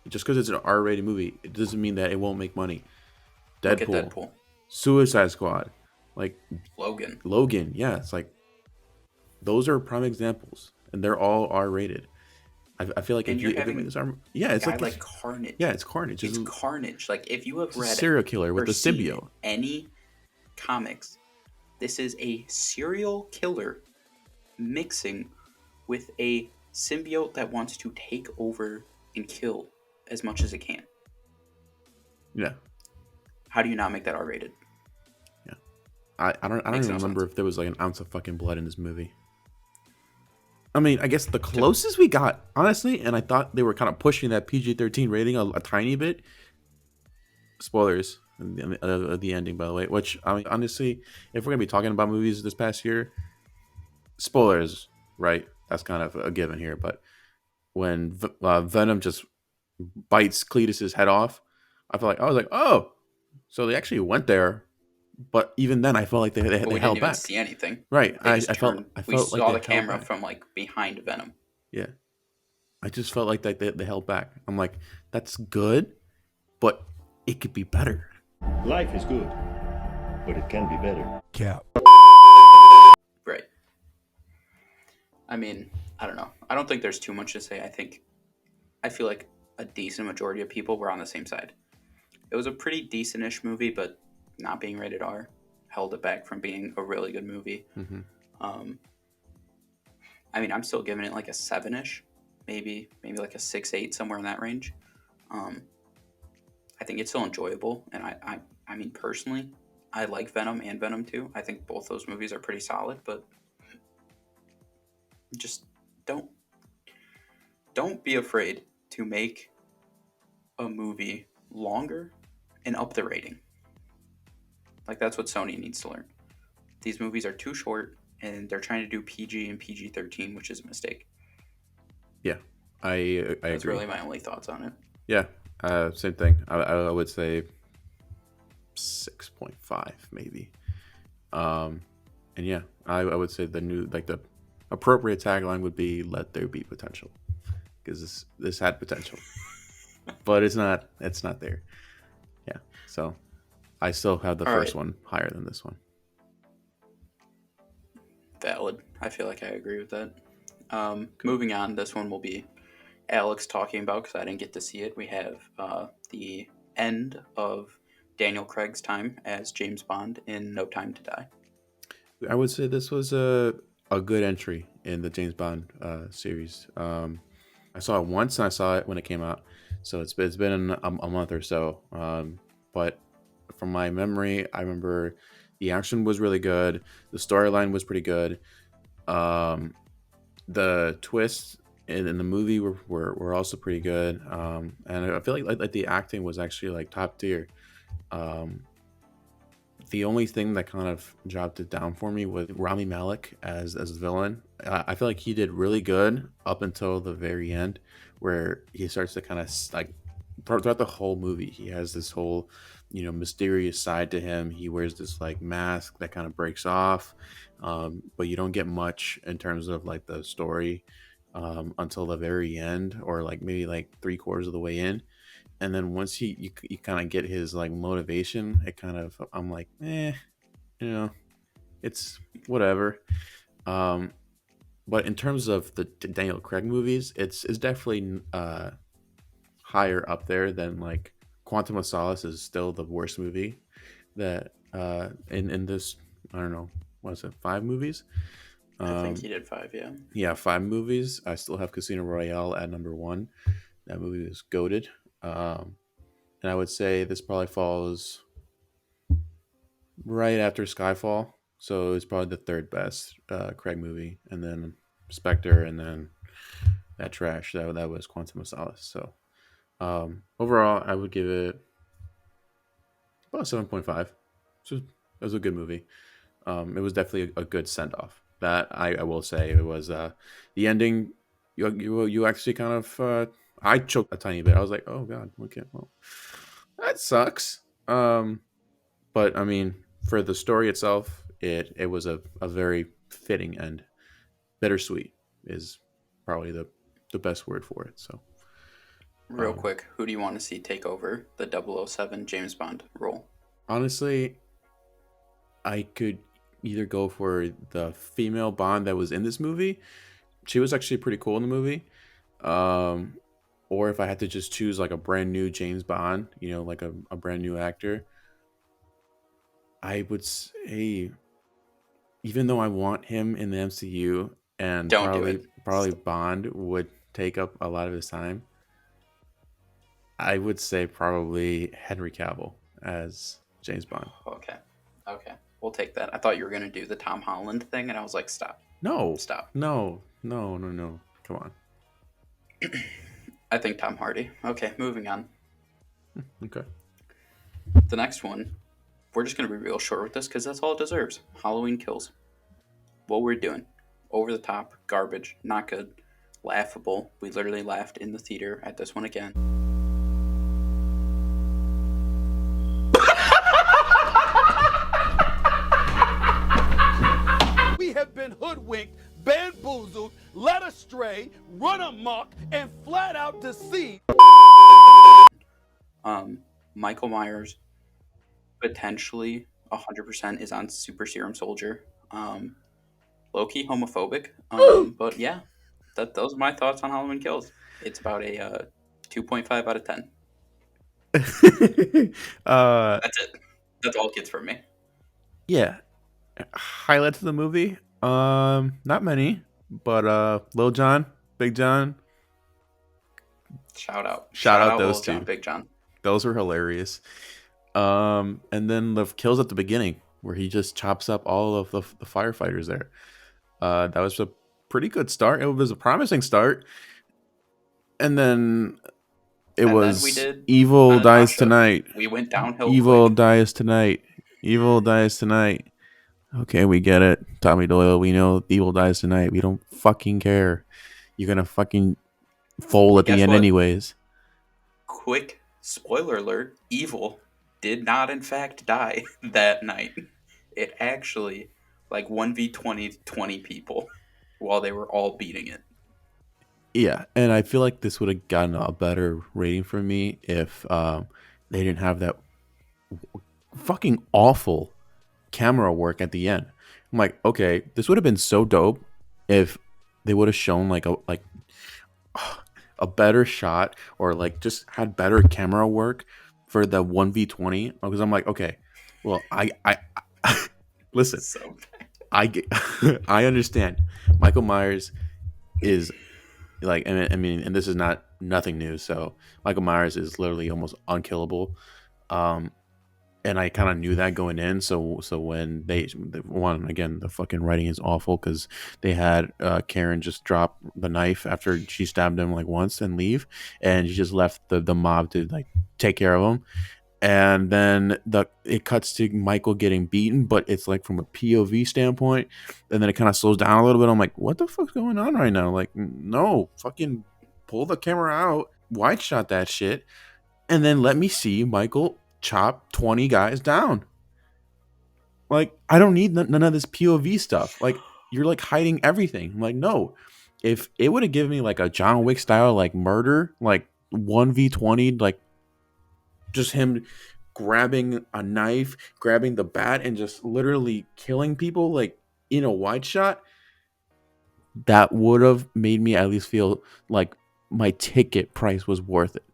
Just because it's an R-rated movie, it doesn't mean that it won't make money. Deadpool. Suicide Squad, like Logan. Yeah, it's like those are prime examples, and they're all R-rated. I feel like and if they make this it's like Carnage. Yeah, it's Carnage. It's Carnage. Like, if you have read a serial killer with the symbiote, any comics, this is a serial killer mixing with a symbiote that wants to take over and kill as much as it can. Yeah. How do you not make that R-rated? Yeah. I don't even remember if there was like an ounce of fucking blood in this movie. I mean, I guess the closest we got, honestly, and I thought they were kind of pushing that PG-13 rating a tiny bit. Spoilers of the ending, by the way. Which, I mean, honestly, if we're gonna be talking about movies this past year, spoilers, right? That's kind of a given here. But when Venom just bites Cletus's head off, I was like, oh, so they actually went there. But even then, I felt like they held back. We didn't even see anything. Right. I felt we saw like the camera from like behind Venom. Yeah. I just felt like they held back. I'm like, that's good, but it could be better. Life is good, but it can be better. Cap. Right. I mean, I don't know. I don't think there's too much to say. I feel like a decent majority of people were on the same side. It was a pretty decent-ish movie, but not being rated R held it back from being a really good movie. Mm-hmm. I mean, I'm still giving it like a 7-ish, maybe like a 6-8, somewhere in that range. I think it's still enjoyable, and I mean, personally, I like Venom and Venom 2. I think both those movies are pretty solid, but just don't be afraid to make a movie longer and up the rating. Like, that's what Sony needs to learn. These movies are too short, and they're trying to do PG and PG-13, which is a mistake. Yeah, I agree. That's really my only thoughts on it. Yeah, same thing. I would say 6.5 maybe. And yeah, I would say the appropriate tagline would be "Let there be potential," because this had potential, but it's not there. Yeah, so I still have the first one higher than this one. Valid. I feel like I agree with that. Moving on, this one will be Alex talking about, because I didn't get to see it. We have the end of Daniel Craig's time as James Bond in No Time to Die. I would say this was a good entry in the James Bond series. I saw it once, and I saw it when it came out, so it's been a month or so. But from my memory, I remember the action was really good. The storyline was pretty good. The twists in the movie were also pretty good. And I feel like the acting was actually like top tier. The only thing that kind of dropped it down for me was Rami Malek as the villain. I feel like he did really good up until the very end, where he starts to kind of like throughout the whole movie, he has this whole, mysterious side to him. He wears this like mask that kind of breaks off, but you don't get much in terms of like the story. until the very end, or like maybe like 3/4 of the way in. And then once you kind of get his like motivation, it kind of, I'm like, you know, it's whatever. Um, but in terms of the Daniel Craig movies, it's definitely higher up there than like Quantum of Solace is still the worst movie that in this, I don't know, what is it, 5 movies? I think he did 5, yeah. Yeah, 5 movies. I still have Casino Royale at number one. That movie was goated. And I would say this probably falls right after Skyfall. So it's probably the third best Craig movie, and then Spectre, and then that trash that was Quantum of Solace. So overall, I would give it about 7.5. So it was a good movie. It was definitely a good send off. That I will say, it was the ending. You actually kind of I choked a tiny bit. I was like, oh god, okay, well, that sucks. But I mean, for the story itself, it was a very fitting end. Bittersweet is probably the best word for it. So Real quick, who do you want to see take over the 007 James Bond role? honestly, I could either go for the female Bond that was in this movie. She was actually pretty cool in the movie. Um, or if I had to just choose like a brand new James Bond, like a brand new actor, I would say, even though I want him in the MCU, and Don't do probably it. Bond would take up a lot of his time, I would say probably Henry Cavill as James Bond. Okay. Okay. We'll take that. I thought you were going to do the Tom Holland thing, and I was like, stop. No, Stop. no, no, no, no. Come on. I think Tom Hardy. Okay, moving on. Okay. The next one, we're just going to be real short with this because that's all it deserves. Halloween Kills. What we're doing. Over the top, garbage, not good, laughable. We literally laughed in the theater at this one again. We have been hoodwinked, bamboozled, led astray, run amok, and flat out deceived. Michael Myers potentially 100% is on Super Serum Soldier. Low-key homophobic. But yeah, those are my thoughts on Halloween Kills. It's about a 2.5 out of 10. That's it. That's all it gets from me. Yeah. Highlights of the movie? Not many, but Lil Jon, Big John. Shout out. Shout out Lil those two. Jon, Big John. Those were hilarious. And then the kills at the beginning, where he just chops up all of the firefighters there. That was a pretty good start. It was a promising start. And then Then was we did Evil Dies Natasha. Tonight. We went downhill. Evil quick. Dies Tonight. Evil Dies Tonight. Okay, we get it. Tommy Doyle, we know Evil Dies Tonight. We don't fucking care. You're gonna fucking fold at the Guess end what? anyways. Quick spoiler alert: Evil did not, in fact, die that night. It actually 1v20 people while they were all beating it. Yeah, and I feel like this would have gotten a better rating for me if they didn't have that fucking awful camera work at the end. I'm like, okay, this would have been so dope if they would have shown a better shot, or like just had better camera work for the 1v20, because I'm like, okay, well, I listen, So bad. I understand Michael Myers is like, I mean, and this is nothing new. So Michael Myers is literally almost unkillable. And I kind of knew that going in. So when the fucking writing is awful, because they had Karen just drop the knife after she stabbed him like once and leave, and she just left the mob to like take care of him. And then it cuts to Michael getting beaten, but it's like from a POV standpoint, and then it kind of slows down a little bit. I'm like, what the fuck's going on right now? Like, no, fucking pull the camera out, wide shot that shit, and then let me see Michael chop 20 guys down. Like, I don't need none of this POV stuff. Like, you're like hiding everything. I'm like, no, if it would have given me like a John Wick style like murder, like 1v20, like just him grabbing a knife, grabbing the bat, and just literally killing people like in a wide shot, that would have made me at least feel like my ticket price was worth it.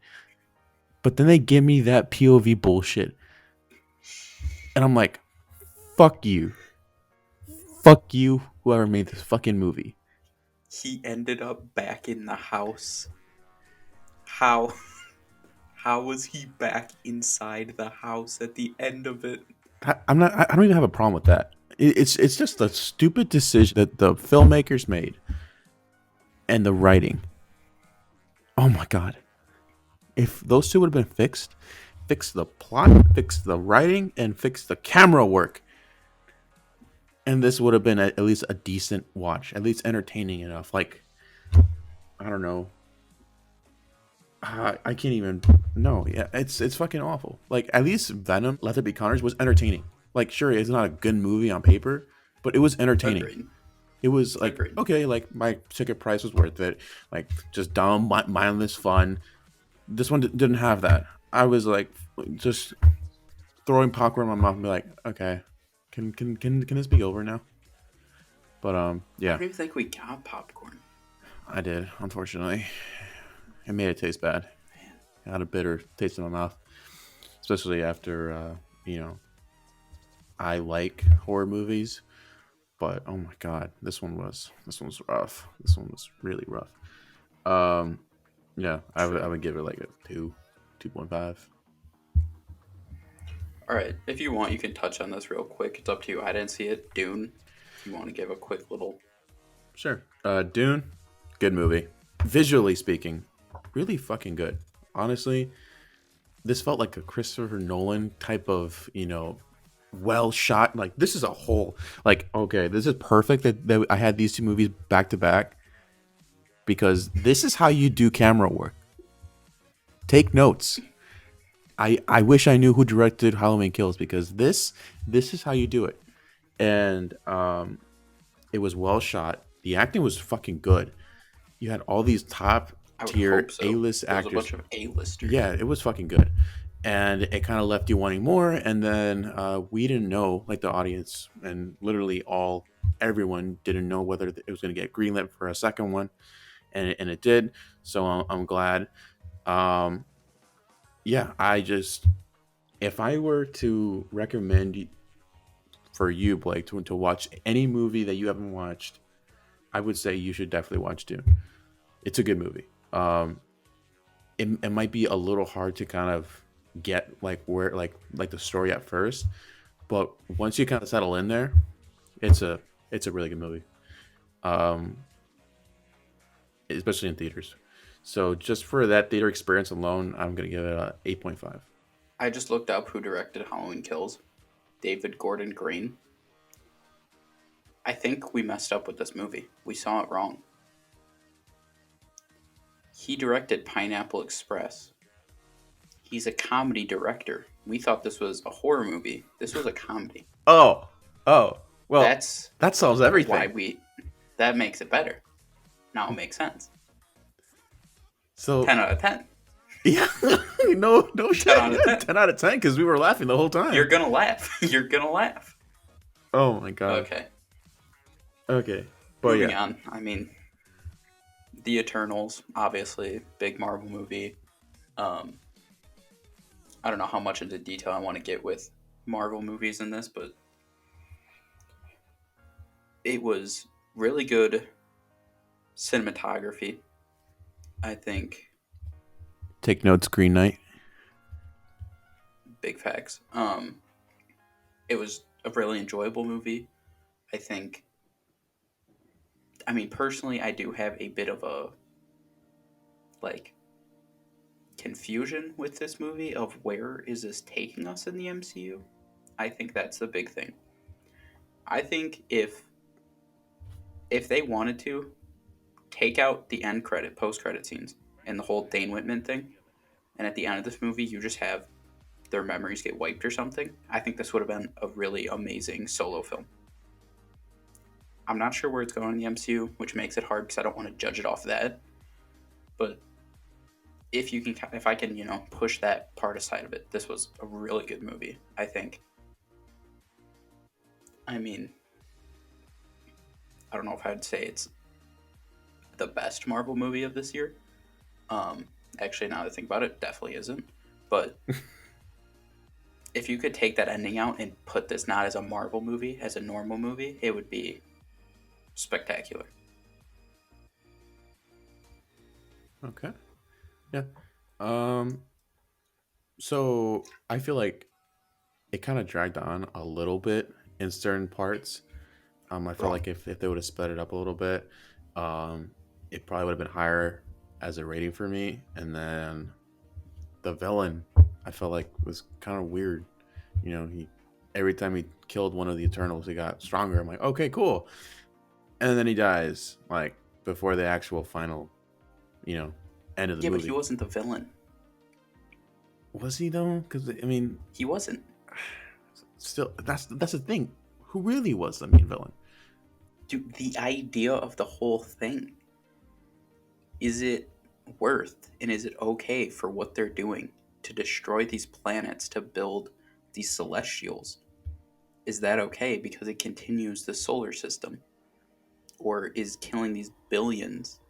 But then they give me that POV bullshit. And I'm like, fuck you. Fuck you, whoever made this fucking movie. He ended up back in the house. How? How was he back inside the house at the end of it? I don't even have a problem with that. It's just a stupid decision that the filmmakers made and the writing. Oh my god. If those two would have been fixed, fix the plot, fix the writing, and fix the camera work, and this would have been at least a decent watch, at least entertaining enough. Like, I don't know. I can't even. No, yeah, it's fucking awful. Like, at least Venom, Let There Be Carnage was entertaining. Like, sure, it's not a good movie on paper, but it was entertaining. Agreed. It was like, Agreed. okay, like my ticket price was worth it. Like, just dumb, mindless fun. This one didn't have that. I was like, just throwing popcorn in my mouth and be like, okay, can this be over now? But I yeah, don't even think we got popcorn. I did. Unfortunately, it made it taste bad. It had a bitter taste in my mouth, especially after I like horror movies, but oh my god, this one was rough. This one was really rough. Yeah, I would give it like a 2.5. All right, if you want, you can touch on this real quick. It's up to you. I didn't see it. Dune. If you want to give a quick little. Sure. Dune, good movie. Visually speaking, really fucking good. Honestly, this felt like a Christopher Nolan type of, well shot. Like, this is a whole, like, okay, this is perfect that I had these two movies back to back, because this is how you do camera work. Take notes. I wish I knew who directed Halloween Kills, because this is how you do it. And it was well shot. The acting was fucking good. You had all these top tier A-list actors. A bunch of A-listers. Yeah, it was fucking good. And it kind of left you wanting more. And then we didn't know, like the audience, and literally everyone didn't know whether it was going to get greenlit for a second one. And it did. So I'm glad. Yeah, if I were to recommend for you, Blake, to watch any movie that you haven't watched, I would say you should definitely watch Dune. It's a good movie. It might be a little hard to kind of get like where like the story at first, but once you kind of settle in there, it's a really good movie. Especially in theaters. So just for that theater experience alone, I'm gonna give it a 8.5. I just looked up who directed Halloween Kills. David Gordon Green. I think we messed up with this movie. We saw it wrong. He directed Pineapple Express. He's a comedy director. We thought this was a horror movie. This was a comedy. Oh, well, that solves Why everything. that makes it better. Now it makes sense. So 10 out of 10. yeah, no 10 out of 10. 10 out of 10 because we were laughing the whole time. You're gonna laugh. You're gonna laugh. Oh my god. Okay, but Moving yeah, on. I mean, The Eternals, obviously, big Marvel movie. I don't know how much into detail I want to get with Marvel movies in this, but it was really good cinematography. I think take notes, Green Knight. big facts. It was a really enjoyable movie. I mean, personally, I do have a bit of a confusion with this movie of where is this taking us in the MCU. I think that's the big thing. I think if they wanted to take out the post credit scenes and the whole Dane Whitman thing, and at the end of this movie you just have their memories get wiped or something, I think this would have been a really amazing solo film. I'm not sure where it's going in the MCU, which makes it hard because I don't want to judge it off that. But if I can, push that part aside of it, this was a really good movie, I think. I mean, I don't know if I'd say it's the best Marvel movie of this year. Actually, now that I think about it, definitely isn't. But if you could take that ending out and put this not as a Marvel movie, as a normal movie, it would be spectacular. Okay. Yeah. Um. So I feel like it kind of dragged on a little bit in certain parts. I felt Wrong. like if they would have sped it up a little bit, it probably would have been higher as a rating for me. And then the villain, I felt like was kind of weird. He every time he killed one of the Eternals, he got stronger. I'm like, okay, cool. And then he dies, like before the actual final, you know, end of the Yeah, but he movie. wasn't the villain. Was he though? Because I mean, He wasn't. still, that's the thing. Who really was the main villain? Dude, the idea of the whole thing, is it worth and is it okay for what they're doing to destroy these planets to build these celestials? Is that okay because it continues the solar system? Or is killing these billions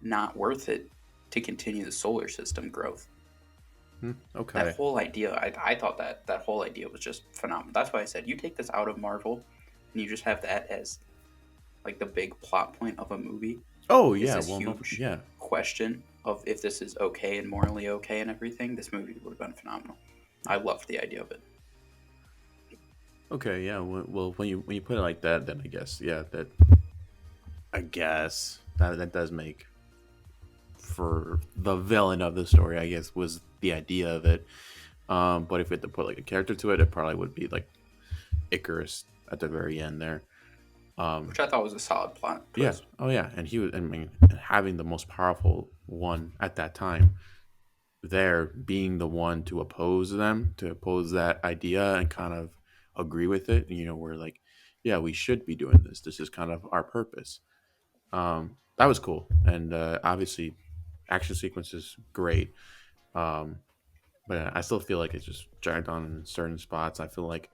not worth it to continue the solar system growth? Okay. That whole idea, I thought that whole idea was just phenomenal. That's why I said you take this out of Marvel and you just have that as like the big plot point of a movie. Oh Is yeah. this Well, no, huge yeah. question of if this is okay and morally okay and everything. This movie would have been phenomenal. I loved the idea of it. Okay. Yeah. Well, when you put it like that, then I guess that does make for the villain of the story. I guess was the idea of it. But if we had to put like a character to it, it probably would be like Icarus at the very end there. Which I thought was a solid plot Yeah. twist. Oh yeah. And he was. I mean, having the most powerful one at that time, there being the one to oppose them, to oppose that idea, and kind of agree with it. We're like, yeah, we should be doing this. This is kind of our purpose. That was cool, and obviously, action sequences great. Um, but I still feel like it's just dragged on in certain spots. I feel like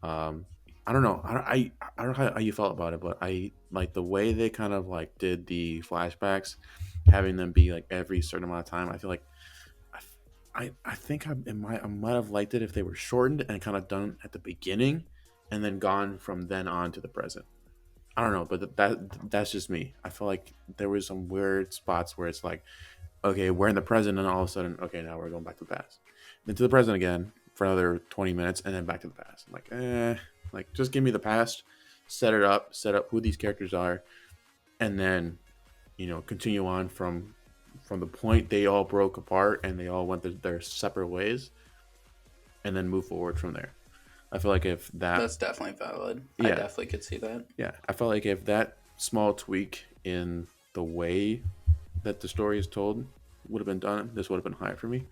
um, I don't know. I don't know how you felt about it, but I like the way they kind of like did the flashbacks, having them be like every certain amount of time. I feel like I think I might have liked it if they were shortened and kind of done at the beginning, and then gone from then on to the present. I don't know, but that's just me. I feel like there was some weird spots where it's like, okay, we're in the present, and all of a sudden, okay, now we're going back to the past, then to the present again for another 20 minutes, and then back to the past. I'm like, like just give me the past, set up who these characters are, and then continue on from the point they all broke apart and they all went their separate ways, and then move forward from there. I feel like if that, That's definitely valid. I yeah, definitely could see that. yeah, I felt like if that small tweak in the way that the story is told would have been done, this would have been higher for me.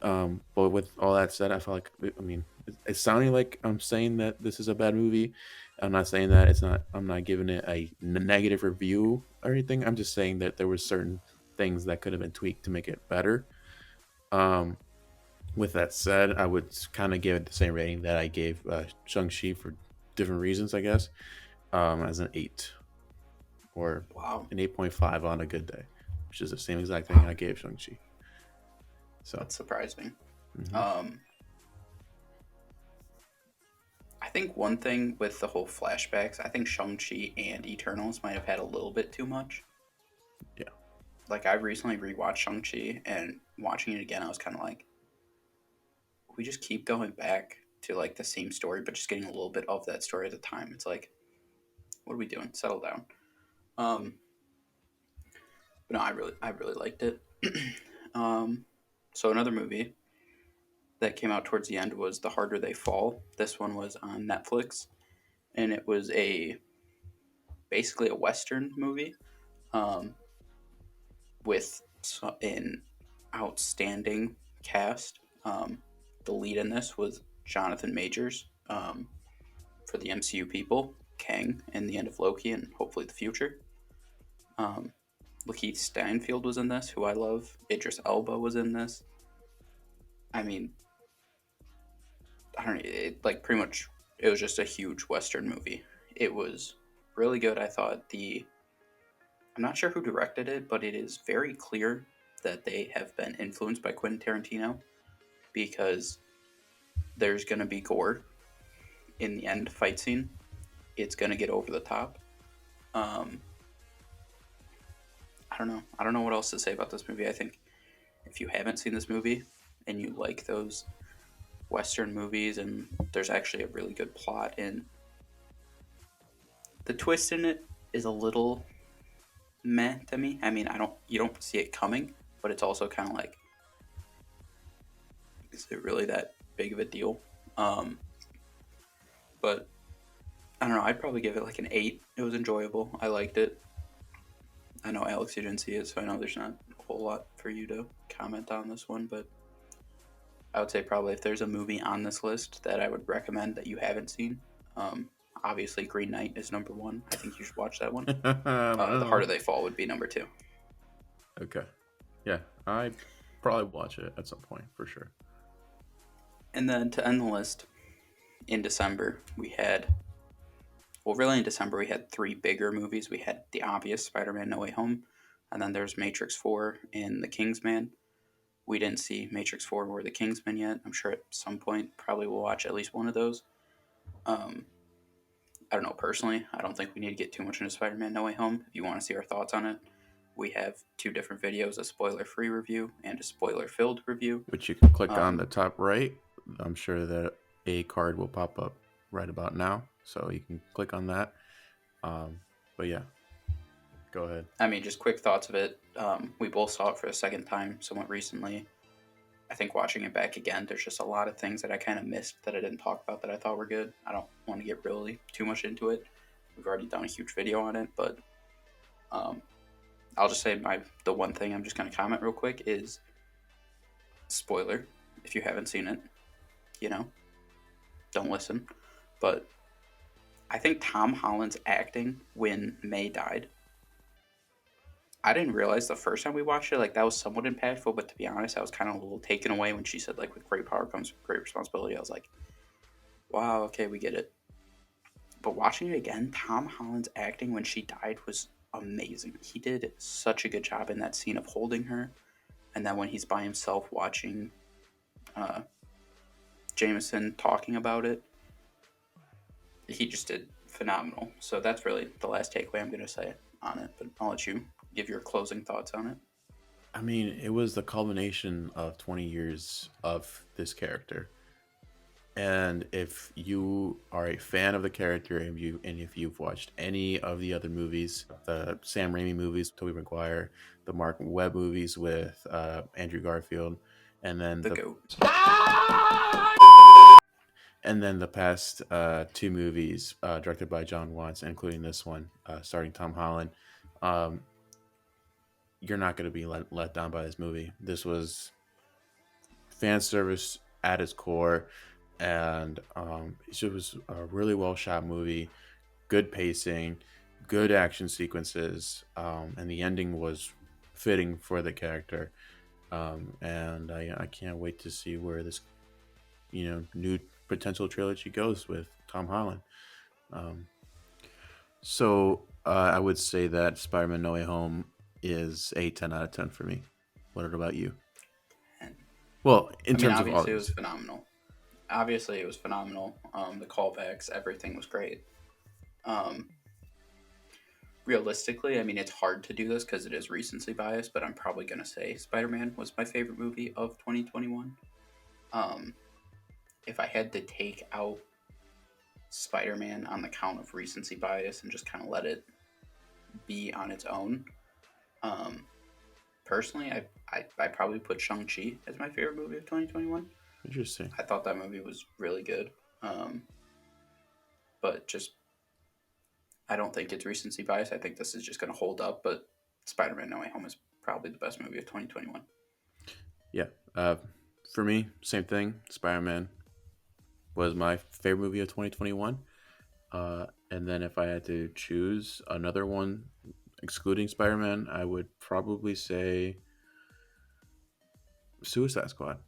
But with all that said, I felt like, I mean, it's sounding like I'm saying that this is a bad movie. I'm not saying that it's not. I'm not giving it a negative review or anything. I'm just saying that there were certain things that could have been tweaked to make it better. Um, with that said, I would kind of give it the same rating that I gave Shang-Chi for different reasons, I guess, as an 8 or Wow. an 8.5 on a good day, which is the same exact thing I gave Shang-Chi. So That's surprising. mhm. I think one thing with the whole flashbacks, I think Shang-Chi and Eternals might have had a little bit too much. Yeah. Like, I recently rewatched Shang-Chi, and watching it again, I was kind of like, we just keep going back to, like, the same story, but just getting a little bit of that story at a time. It's like, what are we doing? Settle down. Um, but no, I really liked it. So another movie that came out towards the end was The Harder They Fall. This one was on Netflix, and it was basically a Western movie, um, with an outstanding cast. The lead in this was Jonathan Majors, for the MCU people. Kang in the end of Loki and hopefully the future. Lakeith Stanfield was in this, who I love. Idris Elba was in this. I mean, I don't know, pretty much, it was just a huge Western movie. It was really good. I thought I'm not sure who directed it, but it is very clear that they have been influenced by Quentin Tarantino, because there's going to be gore in the end fight scene. It's going to get over the top. I don't know. I don't know what else to say about this movie. I think if you haven't seen this movie and you like those Western movies, and there's actually a really good plot, and the twist in it is a little meh to me. I mean, you don't see it coming, but it's also kind of like, is it really that big of a deal? But I don't know. I'd probably give it like an 8. It was enjoyable. I liked it. I know, Alex, you didn't see it, so I know there's not a whole lot for you to comment on this one, but I would say probably if there's a movie on this list that I would recommend that you haven't seen, obviously Green Knight is number 1. I think you should watch that one. The Harder They Fall would be number 2. Okay. Yeah, I probably watch it at some point for sure. And then to end the list, in December, we had 3 bigger movies. We had the obvious Spider-Man No Way Home, and then there's Matrix 4 and The Kingsman. We didn't see Matrix 4 or The Kingsman yet. I'm sure at some point probably we'll watch at least one of those. I don't know, personally, I don't think we need to get too much into Spider-Man No Way Home. If you want to see our thoughts on it, we have 2 different videos, a spoiler-free review and a spoiler-filled review. Which you can click on the top right. I'm sure that a card will pop up right about now, so you can click on that. But yeah, go ahead. I mean, just quick thoughts of it. We both saw it for a second time somewhat recently. I think watching it back again, there's just a lot of things that I kind of missed that I didn't talk about that I thought were good. I don't want to get really too much into it. We've already done a huge video on it, but I'll just say the one thing I'm just going to comment real quick is, spoiler, if you haven't seen it, don't listen. But I think Tom Holland's acting when May died, I didn't realize the first time we watched it, like, that was somewhat impactful, but to be honest, I was kind of a little taken away when she said, like, with great power comes great responsibility. I was like, wow, okay, we get it. But watching it again, Tom Holland's acting when she died was amazing. He did such a good job in that scene of holding her, and then when he's by himself watching Jameson talking about it, he just did phenomenal. So that's really the last takeaway I'm going to say on it, but I'll let you give your closing thoughts on it. I mean, it was the culmination of 20 years of this character. And if you are a fan of the character, and if you've watched any of the other movies, the Sam Raimi movies, Tobey Maguire, the Mark Webb movies with Andrew Garfield, and then The GOAT. and then the past 2 movies directed by John Watts, including this one, starring Tom Holland, you're not going to be let down by this movie. This was fan service at its core, and it was a really well shot movie, good pacing, good action sequences, and the ending was fitting for the character. And I can't wait to see where this new potential trilogy goes with Tom Holland. So I would say that Spider-Man No Way Home is a 10 out of 10 for me. What about you? Well, in terms of all obviously, it was phenomenal. Obviously, it was phenomenal. The callbacks, everything was great. Realistically, I mean, it's hard to do this because it is recency bias, but I'm probably going to say Spider-Man was my favorite movie of 2021. If I had to take out Spider-Man on the count of recency bias and just kind of let it be on its own, personally, I probably put Shang-Chi as my favorite movie of 2021. Interesting. I thought that movie was really good. But just, I don't think it's recency bias. I think this is just going to hold up, but Spider-Man No Way Home is probably the best movie of 2021. Yeah. For me, same thing. Spider-Man was my favorite movie of 2021. And then if I had to choose another one, excluding Spider-Man, I would probably say Suicide Squad.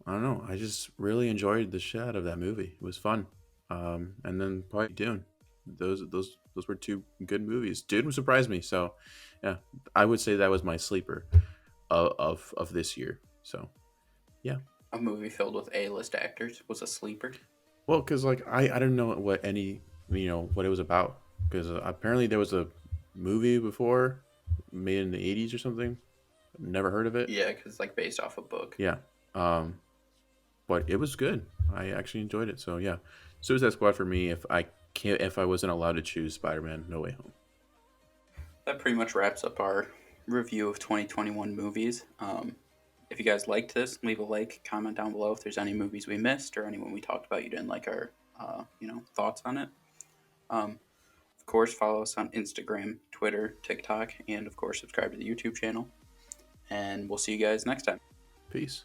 I don't know. I just really enjoyed the shit out of that movie. It was fun. And then probably Dune. Those were two good movies. Dune surprised me. So, yeah, I would say that was my sleeper of this year. So, yeah. A movie filled with A-list actors was a sleeper. Well, because like I don't know what any what it was about. Because apparently there was a movie before made in the 80s or something. Never heard of it. Yeah, because like based off a book. Yeah. But it was good. I actually enjoyed it. So yeah, Suicide Squad for me. If I wasn't allowed to choose Spider-Man No Way Home. That pretty much wraps up our review of 2021 movies. If you guys liked this, leave a like, comment down below if there's any movies we missed or anyone we talked about you didn't like our thoughts on it. Of course, follow us on Instagram, Twitter, TikTok, and of course subscribe to the YouTube channel. And we'll see you guys next time. Peace.